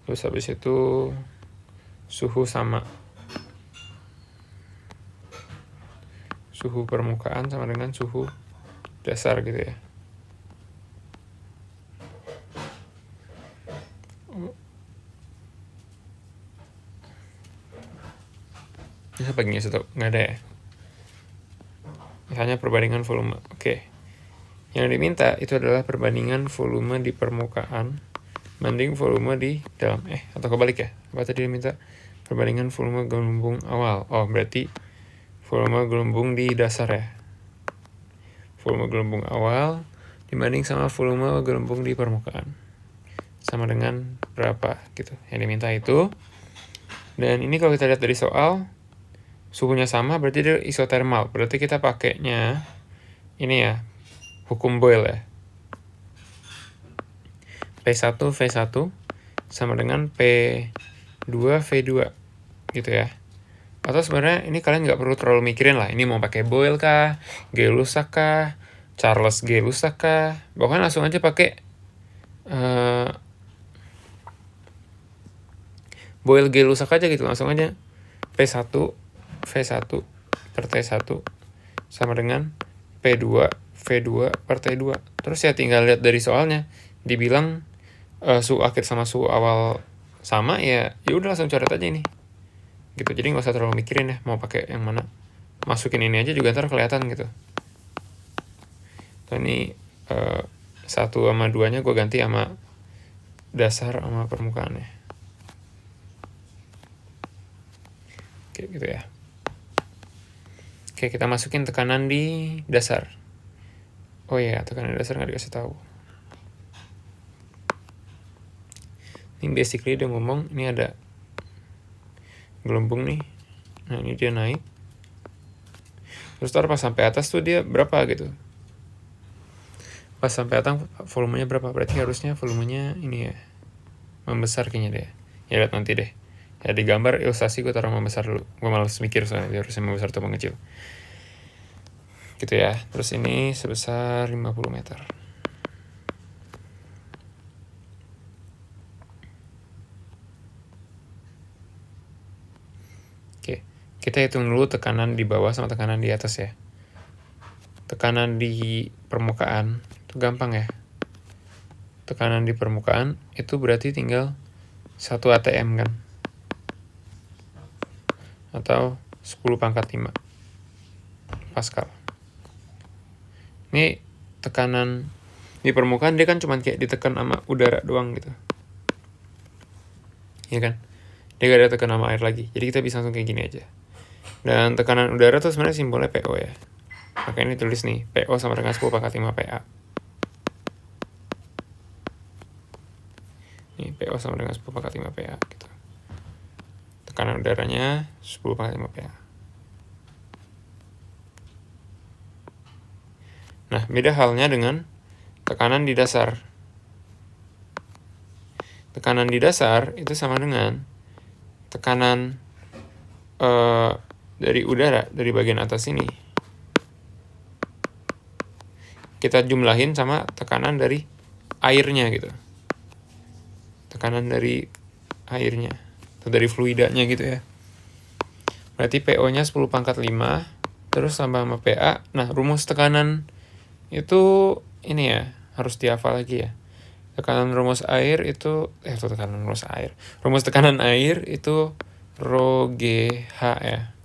terus habis itu suhu sama. Suhu permukaan sama dengan suhu dasar gitu ya. Ini apa gini satu? Nggak ada ya? Misalnya perbandingan volume. Oke. Yang diminta itu adalah perbandingan volume di permukaan banding volume di dalam. Atau kebalik ya? Apa tadi diminta? Perbandingan volume gelembung awal. Oh, berarti volume gelembung di dasar ya. Volume gelembung awal dibanding sama volume gelembung di permukaan. Sama dengan berapa gitu. Yang diminta itu. Dan ini kalau kita lihat dari soal, suhunya sama berarti dia isotermal. Berarti kita pakainya ini ya, hukum Boyle ya. P1 V1 sama dengan P2 V2 gitu ya. Atau sebenarnya ini kalian nggak perlu terlalu mikirin lah. Ini mau pakai Boyle kah, Gay-Lussac kah, Charles Gay-Lussac kah. Bahkan langsung aja pakai Boyle Gay-Lussac aja gitu. Langsung aja P1 V1 per T1 sama dengan P2 V2 per T2. Terus ya tinggal lihat dari soalnya. Dibilang suhu akhir sama suhu awal sama ya udah langsung coret aja ini. Gitu. Jadi nggak usah terlalu mikirin ya mau pakai yang mana. Masukin ini aja juga ntar kelihatan gitu. Tuh ini 1 sama 2-nya gue ganti sama dasar sama permukaannya. Oke gitu ya. Oke, kita masukin tekanan di dasar. Oh iya, tekanan di dasar nggak dikasih tahu. Ini basically dia ngomong ini ada gelembung nih. Nah ini dia naik. Terus ntar pas sampai atas tuh dia berapa gitu. Pas sampai atas volumenya berapa. Berarti harusnya volumenya ini ya. Membesar kayaknya deh. Ya lihat nanti deh. Ya di gambar ilustrasi gue taruh membesar dulu. Gue malas mikir soalnya dia harusnya membesar atau mengecil. Gitu. gitu ya. Terus ini sebesar 50 meter. Oke, kita hitung dulu tekanan di bawah sama tekanan di atas ya. Tekanan di permukaan itu gampang ya. Tekanan di permukaan itu berarti tinggal 1 atm kan, atau 10⁵ Pascal. Ini tekanan di permukaan dia kan cuma kayak ditekan sama udara doang gitu, ya kan? Dia gak ada tekanan sama air lagi, jadi kita bisa langsung kayak gini aja. Dan tekanan udara tuh sebenarnya simbolnya PO ya. Makanya ini tulis nih, PO sama dengan 10⁵ PA. Ini PO sama dengan 10⁵ PA gitu. Tekanan udaranya 10⁵ PA. Nah, beda halnya dengan tekanan di dasar. Tekanan di dasar itu sama dengan tekanan dari udara, dari bagian atas ini, kita jumlahin sama tekanan dari airnya gitu. Tekanan dari airnya, atau dari fluidanya gitu ya. Berarti PO-nya 10⁵, terus tambah sama PA. Nah, rumus tekanan itu ini ya, harus dihafal lagi ya. Tekanan rumus air itu, rumus tekanan air itu Rho GH ya.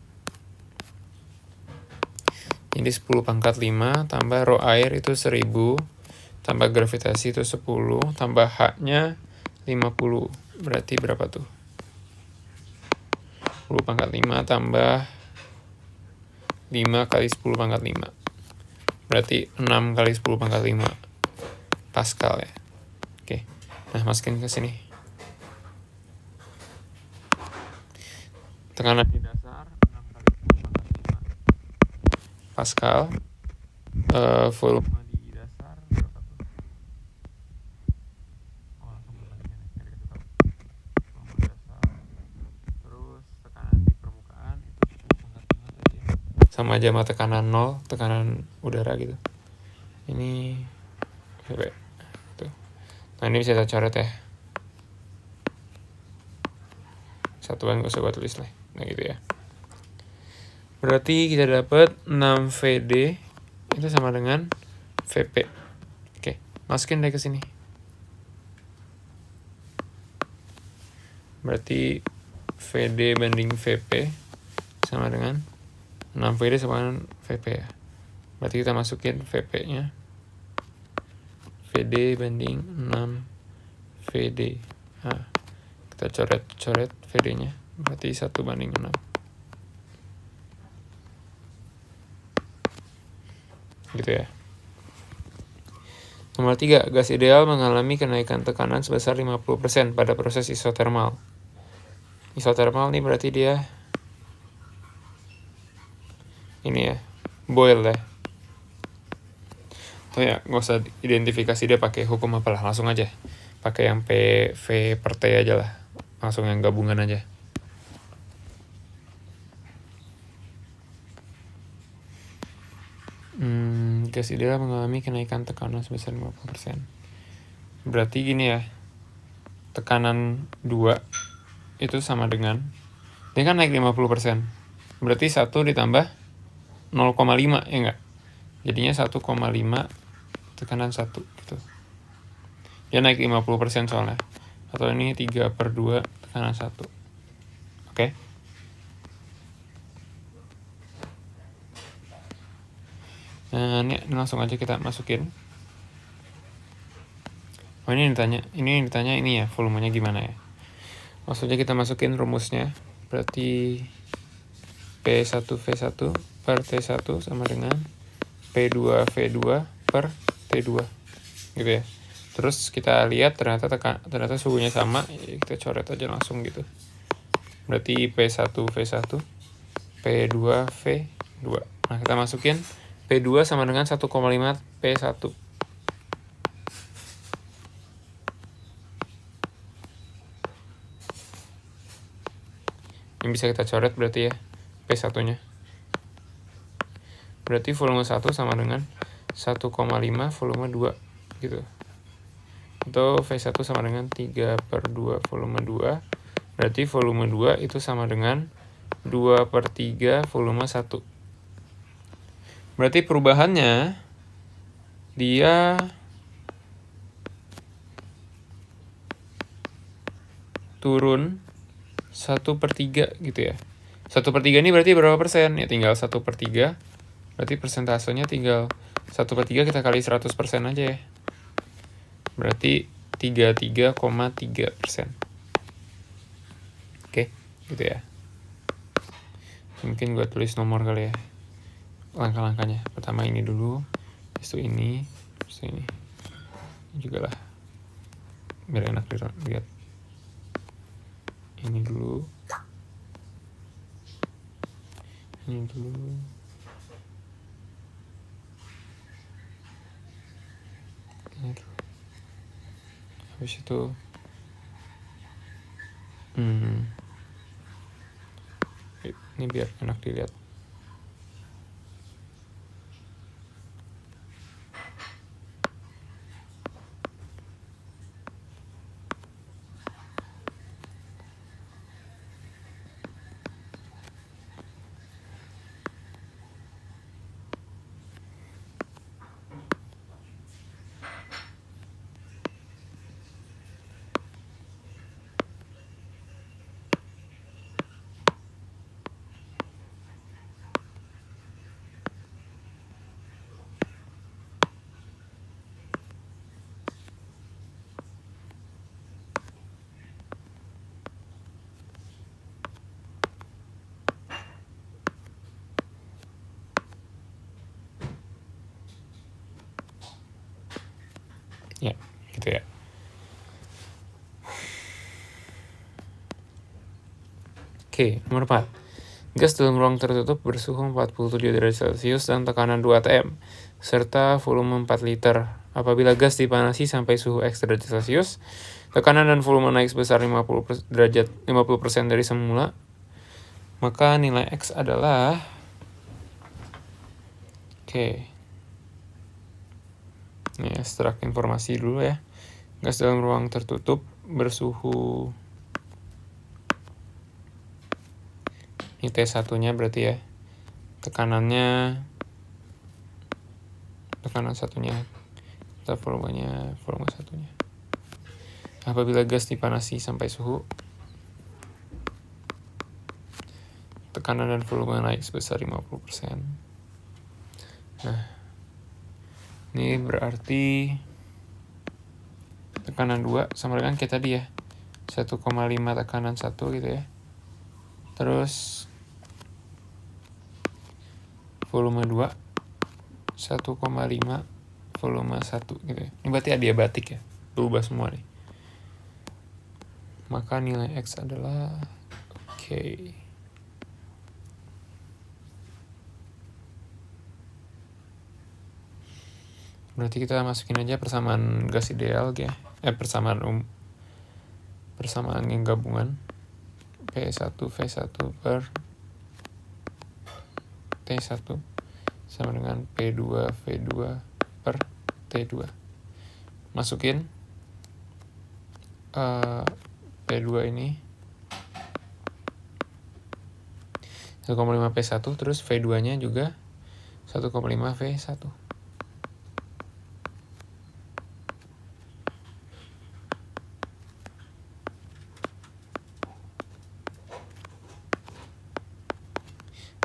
Jadi 10⁵ tambah Rho air itu 1000, tambah gravitasi itu 10, tambah H-nya 50. Berarti berapa tuh? 10⁵ tambah 5 kali 10⁵. Berarti 6 kali 10⁵ Pascal ya. Oke, nah masukin ke sini. Tekanan di dasar 6 kali 10⁵ Pascal. Volume di dasar berapa tuh? Oh, langsung perbandingan ya, biar kita tahu. Volume dasar. Terus tekanan di permukaan itu 10⁵ tadi ya. Sama aja sama tekanan 0, tekanan udara gitu. Ini tuh. Nah, ini bisa kita coret ya. Satuan gak usah gue tulis lah. Nah, gitu ya. Berarti kita dapat 6 VD itu sama dengan VP. Oke, masukin deh ke sini. Berarti VD banding VP sama dengan 6 VD sama dengan VP ya. Berarti kita masukin VP-nya. VD banding 6 VD. Nah, kita coret VD-nya. Berarti 1/6. Gitu ya. Nomor 3, gas ideal mengalami kenaikan tekanan sebesar 50% pada proses isotermal. Isotermal nih berarti dia ini ya, boil ya. Oh ya, nggak usah identifikasi dia pakai hukum apalah, langsung aja pakai yang PV per T aja lah, langsung yang gabungan aja. Gas ideal mengalami kenaikan tekanan sebesar 50%. Berarti gini ya, tekanan 2 itu sama dengan, ini kan naik 50%, berarti 1 ditambah 0,5 ya enggak? Jadinya 1,5 tekanan 1 gitu. Dia naik 50% soalnya. Atau ini 3/2 tekanan 1. Oke. Nah, ini langsung aja kita masukin. Oh, ini ditanya ini ya, volumenya gimana ya. Maksudnya kita masukin rumusnya. Berarti P1V1 per T1 sama dengan P2V2 per T2 gitu ya. Terus kita lihat ternyata suhunya sama, ya kita coret aja langsung gitu. Berarti P1V1 P2V2. Nah, kita masukin P2 sama dengan 1,5 P1. Ini bisa kita coret berarti ya P1-nya. berarti volume 1 sama dengan 1,5 volume 2 gitu. Atau V1 sama dengan 3/2 volume 2, berarti volume 2 itu sama dengan 2/3 volume 1. Berarti perubahannya dia turun 1/3 gitu ya. 1/3 ini berarti berapa persen? Ya tinggal 1/3, berarti persentasenya tinggal 1/3 kita kali 100% aja ya. Berarti 33,3%. Oke, gitu ya. Mungkin gue tulis nomor kali ya. Langkah-langkahnya. Pertama ini dulu, habis itu ini, habis itu ini. Ini juga lah. Biar enak lihat. Ini dulu. Ini dulu. Ini dulu. Habis itu ini biar enak dilihat. Ya, gitu ya. Oke, nomor 4. Gas dalam ruang tertutup bersuhu 47 derajat Celcius dan tekanan 2 atm, serta volume 4 liter. Apabila gas dipanasi sampai suhu X derajat Celcius, tekanan dan volume naik sebesar 50% dari semula, maka nilai X adalah ini ekstrak informasi dulu ya. Gas dalam ruang tertutup bersuhu, ini T1-nya berarti ya. Tekanan satunya, kita volume 1-nya. Apabila gas dipanasi sampai suhu, tekanan dan volume naik sebesar 50%. Nah, ini berarti tekanan 2 sama dengan kayak tadi ya, 1,5 tekanan 1 gitu ya. Terus volume 2 1,5 volume 1 gitu ya. Ini berarti adiabatik ya, berubah semua nih. Maka nilai X adalah berarti kita masukin aja persamaan gas ideal ya. Persamaan yang gabungan P1 V1 per T1 sama dengan P2 V2 per T2. Masukin P2 ini 1,5 P1, terus V2 nya juga 1,5 V1.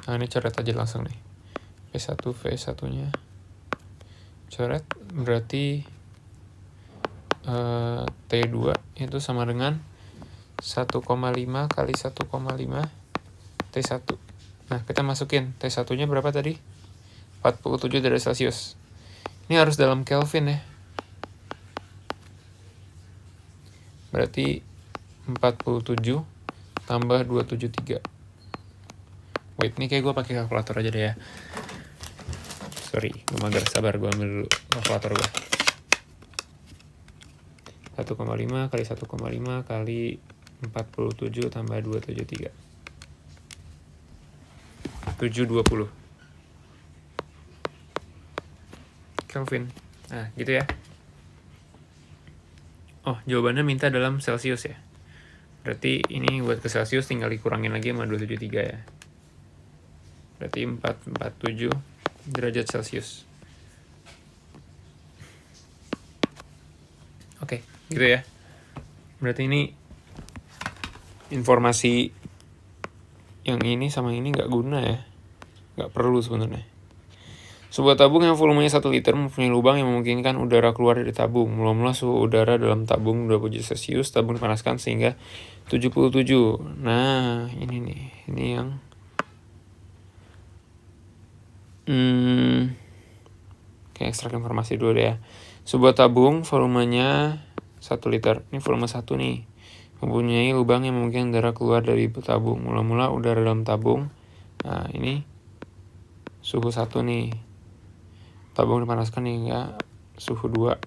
Nah, ini coret aja langsung nih. P1 V1 nya coret, berarti T2 itu sama dengan 1,5 kali 1,5 T1. Nah, kita masukin T1 nya berapa tadi? 47 derajat Celcius. Ini harus dalam Kelvin ya. Berarti 47 tambah 273. Wait, ini kayak gue pakai kalkulator aja deh ya. Sorry, gue mager, sabar, gue ambil dulu kalkulator gue. 1,5 kali 1,5 kali 47 tambah 273. 720. Kelvin. Nah, gitu ya. Oh, jawabannya minta dalam Celsius ya. Berarti ini buat ke Celsius tinggal dikurangin lagi sama 273 ya. Berarti 447 derajat Celcius. Oke, gitu ya. Berarti ini informasi yang ini sama ini nggak guna ya. Nggak perlu sebenarnya. Sebuah tabung yang volumenya 1 liter mempunyai lubang yang memungkinkan udara keluar dari tabung. Mula-mula suhu udara dalam tabung 27 Celcius, tabung dipanaskan sehingga 77. Nah, ini nih. Ini yang kayak ekstrak informasi dulu deh ya. Sebuah tabung volumenya 1 liter. Ini volume 1 nih. Mempunyai lubang yang memungkinkan udara keluar dari tabung. Mula-mula udara dalam tabung. Nah, ini suhu 1 nih. Tabung dipanaskan hingga suhu 2.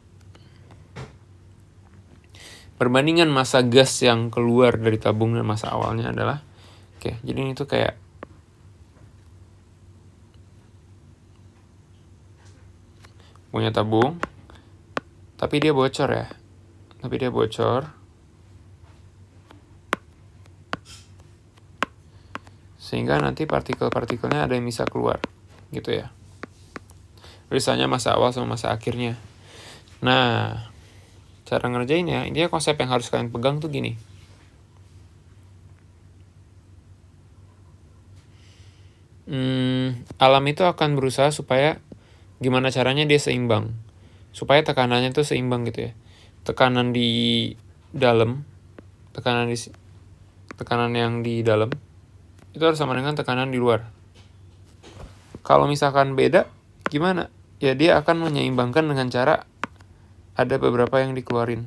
Perbandingan massa gas yang keluar dari tabung dan massa awalnya adalah jadi ini tuh kayak punya tabung tapi dia bocor ya. Sehingga nanti partikel-partikelnya ada yang bisa keluar gitu ya. Misalnya masa awal sama masa akhirnya. Nah, cara ngerjainnya, intinya konsep yang harus kalian pegang tuh gini. Alam itu akan berusaha supaya gimana caranya dia seimbang. Supaya tekanannya tuh seimbang gitu ya. Tekanan di dalam, tekanan yang di dalam itu harus sama dengan tekanan di luar. Kalau misalkan beda, gimana? Ya dia akan menyeimbangkan dengan cara ada beberapa yang dikeluarin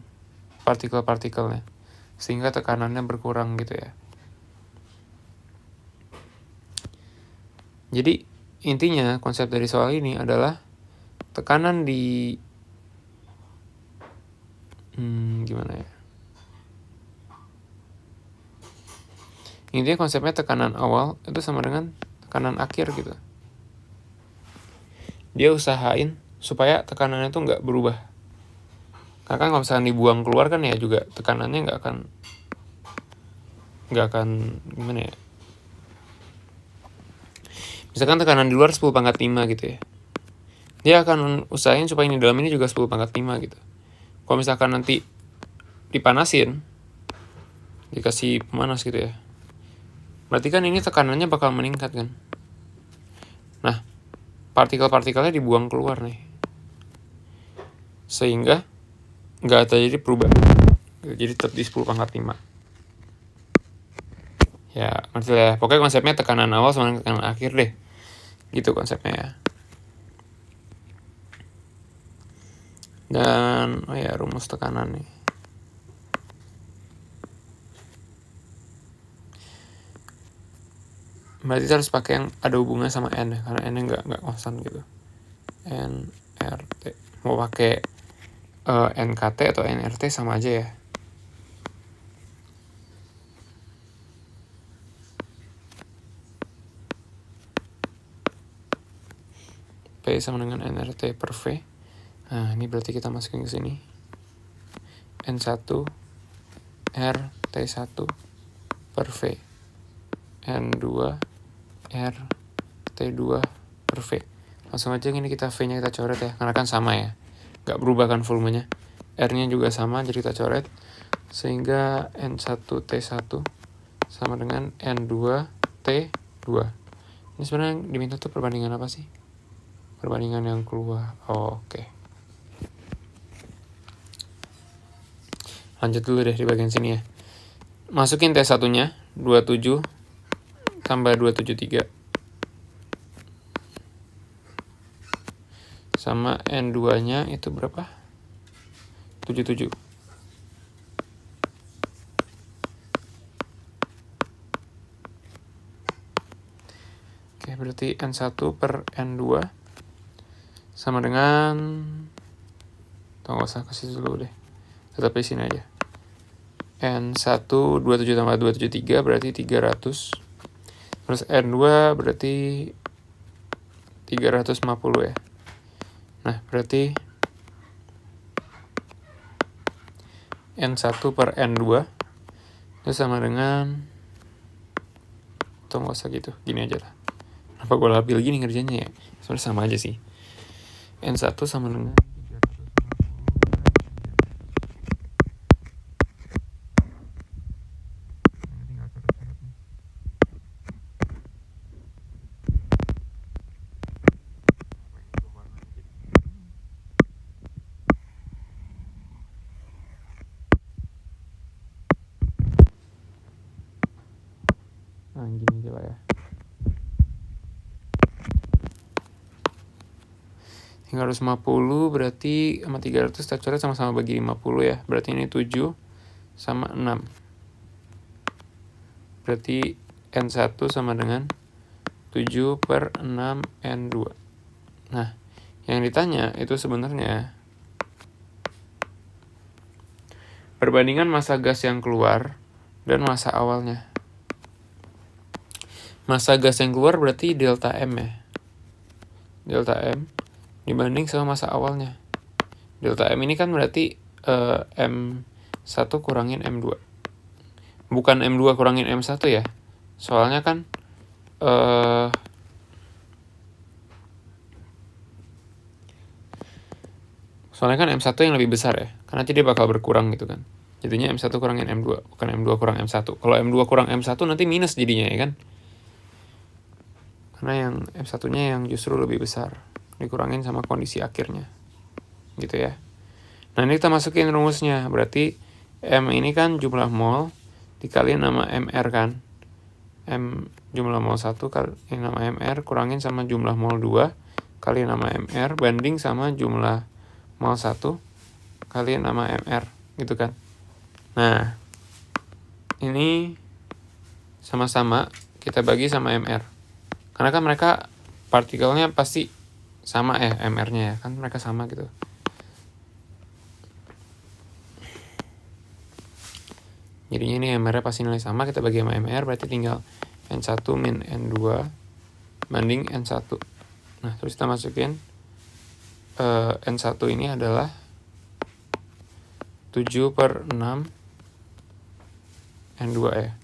partikel-partikelnya sehingga tekanannya berkurang gitu ya. Jadi intinya konsep dari soal ini adalah tekanan di gimana ya? Intinya konsepnya tekanan awal itu sama dengan tekanan akhir gitu. Dia usahain supaya tekanannya tuh nggak berubah. Karena kan kalau misalkan dibuang keluar kan ya juga tekanannya nggak akan gimana ya. Misalkan tekanan di luar 10 pangkat 5 gitu ya. Dia akan usahain supaya ini dalam ini juga 10 pangkat 5 gitu. Kalau misalkan nanti dipanasin, dikasih pemanas gitu ya. Berarti kan ini tekanannya bakal meningkat kan. Nah, partikel-partikelnya dibuang keluar nih. Sehingga nggak terjadi perubahan. Jadi tetap di 10 pangkat 5. Ya, ngerti lah ya. Pokoknya konsepnya tekanan awal sama tekanan akhir deh. Gitu konsepnya ya. Dan, rumus tekanan nih. Berarti harus pakai yang ada hubungannya sama N ya, karena N-nya nggak konstan gitu. NRT. Mau pakai NKT atau NRT sama aja ya. P sama dengan NRT per V. Nah, ini berarti kita masukin ke sini. N1 RT1 per V. N2 RT2 per V. Langsung aja ini kita V-nya kita coret ya, karena kan sama ya. Gak berubah kan volumenya. R-nya juga sama, jadi kita coret. Sehingga N1T1 sama dengan N2T2. Ini sebenarnya yang diminta tuh perbandingan apa sih? Perbandingan yang keluar. Oke. Lanjut dulu deh di bagian sini ya. Masukin T1-nya, 27 tambah 273. Sama N2-nya itu berapa? 77. Oke, berarti N1 per N2 sama dengan, nggak usah kasih dulu deh, tetap di sini aja. N1 27 tambah 273 berarti 300. Terus N2 berarti 350 ya. Nah, berarti N1 per N2 itu sama dengan, atau nggak usah gitu, gini aja lah. Kenapa gue labil gini ngerjainnya ya? Sebenarnya sama aja sih. N1 sama dengan gini aja lah ya. Tinggal 150 berarti sama 300 kita coret sama-sama bagi 50 ya. Berarti ini 7 sama 6. Berarti N1 sama dengan 7 per 6 N2. Nah, yang ditanya itu sebenarnya perbandingan massa gas yang keluar dan massa awalnya. Massa gas yang keluar berarti delta M ya. Delta M dibanding sama massa awalnya. Delta M ini kan berarti M1 kurangin M2. Bukan M2 kurangin M1 ya. Soalnya kan M1 yang lebih besar ya. Karena nanti dia bakal berkurang gitu kan. Jadinya M1 kurangin M2, bukan M2 kurang M1. Kalau M2 kurang M1 nanti minus jadinya ya kan. Karena yang M1-nya yang justru lebih besar. Dikurangin sama kondisi akhirnya. Gitu ya. Nah, ini kita masukin rumusnya. Berarti M ini kan jumlah mol dikaliin sama MR kan. M jumlah mol 1 kali nama MR kurangin sama jumlah mol 2 kali nama MR banding sama jumlah mol 1 kali nama MR gitu kan. Nah, ini sama-sama kita bagi sama MR. Karena kan mereka partikelnya pasti sama ya MR-nya ya. Kan mereka sama gitu. Jadinya ini MR-nya pasti nilai sama, kita bagi sama MR, berarti tinggal N1 min N2 banding N1. Nah, terus kita masukin N1 ini adalah 7 per 6 N2 ya.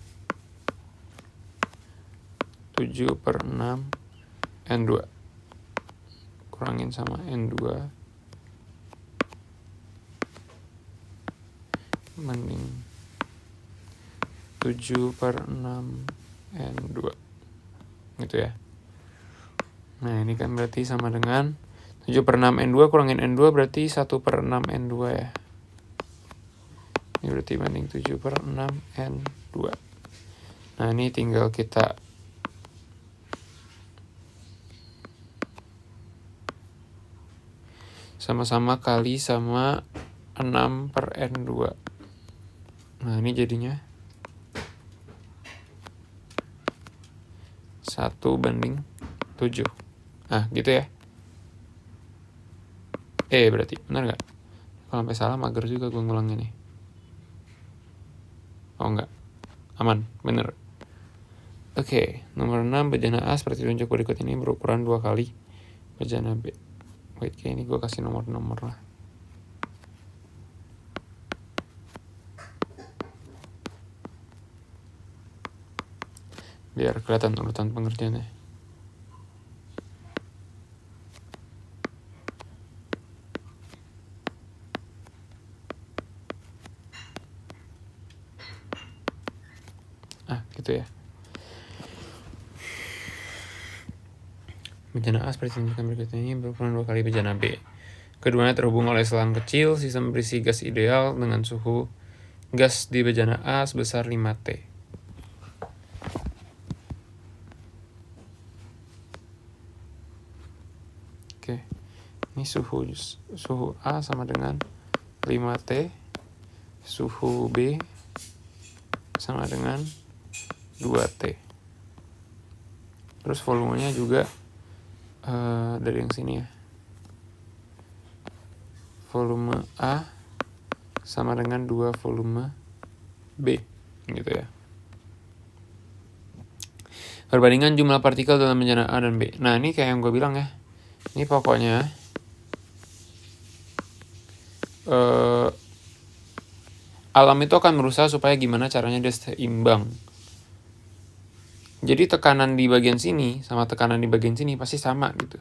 7 per 6 N2 kurangin sama N2 banding 7 per 6 N2 gitu ya. Nah, ini kan berarti sama dengan 7 per 6 N2 kurangin N2 berarti 1 per 6 N2 ya. Ini berarti banding 7 per 6 N2. Nah, ini tinggal kita sama-sama kali sama 6 per N2. Nah, ini jadinya 1 banding 7. Nah, gitu ya. Berarti, benar nggak? Kalau sampai salah mager juga gue ngulangnya nih. Oh enggak, aman, bener. Oke, nomor 6, bejana A seperti tunjuk berikut ini berukuran 2 kali bejana B. Wait, kayak ini gue kasih nomor-nomor lah. Biar kelihatan urutan pengerjaannya. Gitu ya. Bejana A seperti tunjukkan berikut ini berukuran 2 kali bejana B. Keduanya terhubung oleh selang kecil, sistem berisi gas ideal dengan suhu gas di bejana A sebesar 5T. Oke. Ini suhu A sama dengan 5T. Suhu B sama dengan 2T. Terus volumenya juga dari yang sini ya. Volume A sama dengan 2 volume B gitu ya. Perbandingan jumlah partikel dalam bejana A dan B. Nah, ini kayak yang gue bilang ya. Ini pokoknya alam itu akan berusaha supaya gimana caranya dia seimbang. Jadi tekanan di bagian sini sama tekanan di bagian sini pasti sama gitu.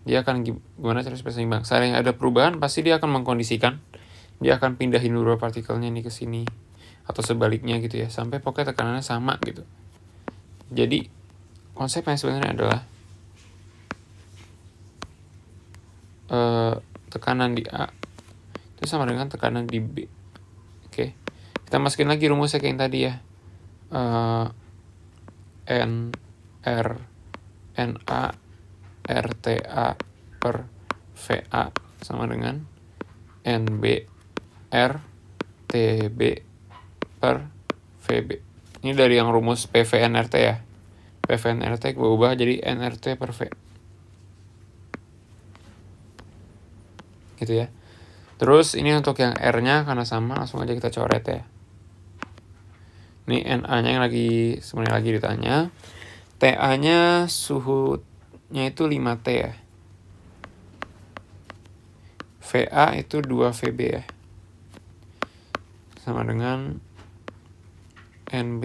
Dia akan gimana cara supaya seimbang. Seandainya ada perubahan, pasti dia akan mengkondisikan. Dia akan pindahin dulu partikelnya nih ke sini. Atau sebaliknya gitu ya. Sampai pokoknya tekanannya sama gitu. Jadi konsepnya sebenarnya adalah tekanan di A itu sama dengan tekanan di B. Oke. Kita masukin lagi rumusnya kayak yang tadi ya. N R NA RTA per VA sama dengan NB RTB per VB. Ini dari yang rumus PVNRT ya. PVNRT gue ubah jadi NRT per V. Gitu ya. Terus ini untuk yang R-nya karena sama langsung aja kita coret ya. Ini NA-nya yang sebenarnya lagi ditanya. TA-nya suhunya itu 5T ya. VA itu 2 VB ya. Sama dengan NB.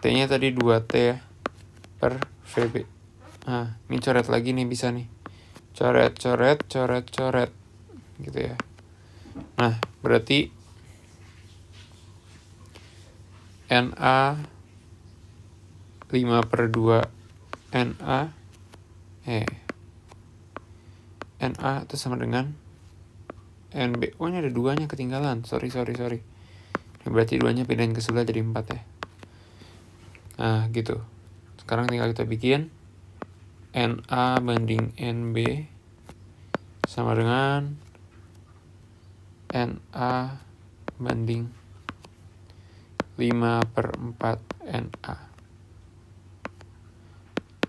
T-nya tadi 2T ya per VB. Nah, ini coret lagi nih bisa nih. Coret. Gitu ya. Nah, berarti NA 5/2 NA itu sama dengan NB. Oh, ini ada 2-nya ketinggalan. Sorry. Berarti 2-nya pindahin ke sebelah jadi 4 ya. Nah, gitu. Sekarang tinggal kita bikin NA banding NB sama dengan NA banding 5/4 NA.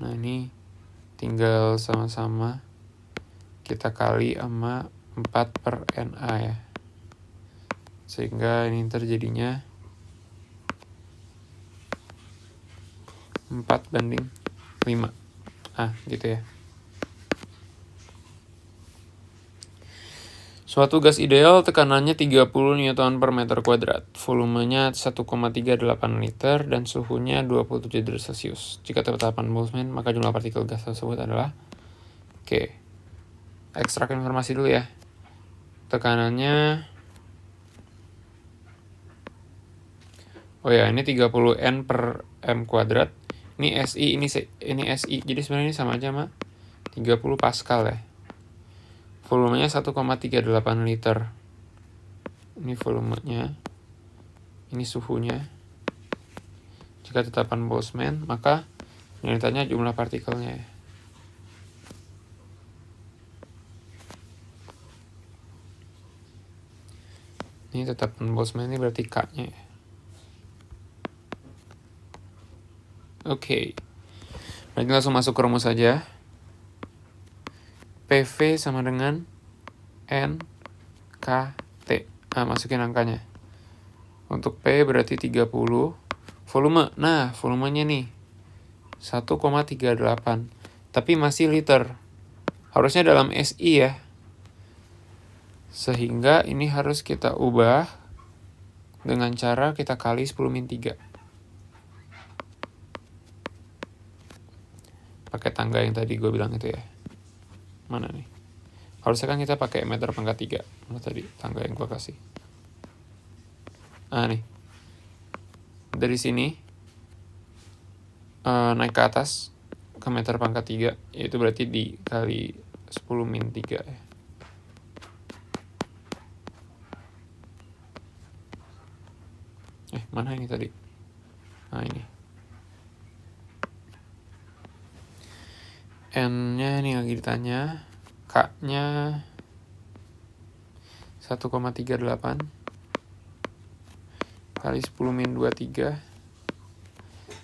Nah, ini tinggal sama-sama kita kali sama 4/NA ya. Sehingga ini terjadinya 4/5. Gitu ya. Suatu gas ideal tekanannya 30 Newton per meter kuadrat, volumenya 1,38 liter, dan suhunya 27 derajat Celcius. Jika tetapkan Boltzmann, maka jumlah partikel gas tersebut adalah... Oke, ekstrak informasi dulu ya. Tekanannya... Oh ya, ini 30 N per M kuadrat. Ini SI, ini SI. Jadi sebenarnya ini sama aja sama 30 Pascal ya. Volumenya 1,38 liter. Ini volumenya. Ini suhunya. Jika tetapan Boltzmann, maka yang ditanya jumlah partikelnya ya. Ini tetapan Boltzmann ini berarti K-nya ya. Oke. Berarti langsung masuk ke rumus saja. PV sama dengan NKT. Nah, masukin angkanya. Untuk P berarti 30. Volume. Nah, volumenya nih 1,38. Tapi masih liter. Harusnya dalam SI ya. Sehingga ini harus kita ubah dengan cara kita kali 10-3. Pakai tangga yang tadi gue bilang itu ya. Mana nih? Harusnya kan kita pakai meter pangkat 3. Mana tadi tangga yang gue kasih? Nih. Dari sini naik ke atas ke meter pangkat 3, yaitu berarti dikali 10-3 ya. Mana ini tadi? Nah, ini. N-nya ini lagi ditanya. K-nya 1,38 kali 10-23.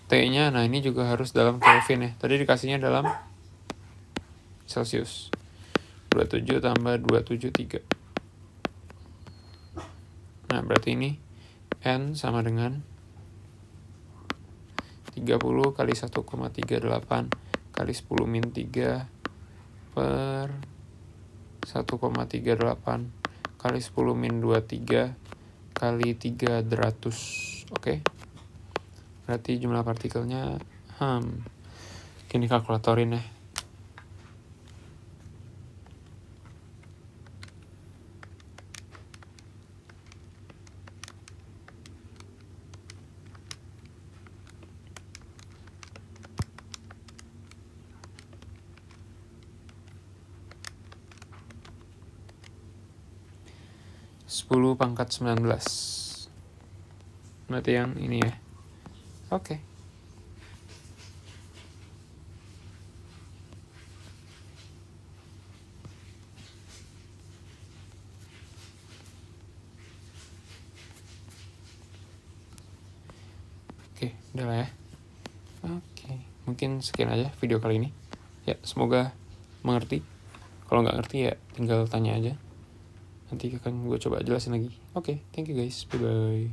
T-nya, nah ini juga harus dalam Kelvin ya. Tadi dikasihnya dalam Celsius. 27 tambah 273. Nah, berarti ini N sama dengan 30 kali 1,38 kali 10-3 per 1,38 kali 10 min 23 kali 300. Oke. Berarti jumlah partikelnya Ini kalkulatorin ya. Sepuluh pangkat 19. Berarti yang ini ya. Oke. Oke, udah lah ya. Oke, mungkin sekian aja video kali ini. Ya, semoga mengerti. Kalau nggak ngerti ya tinggal tanya aja. Nanti akan gue coba jelasin lagi. Oke, thank you guys. Bye-bye.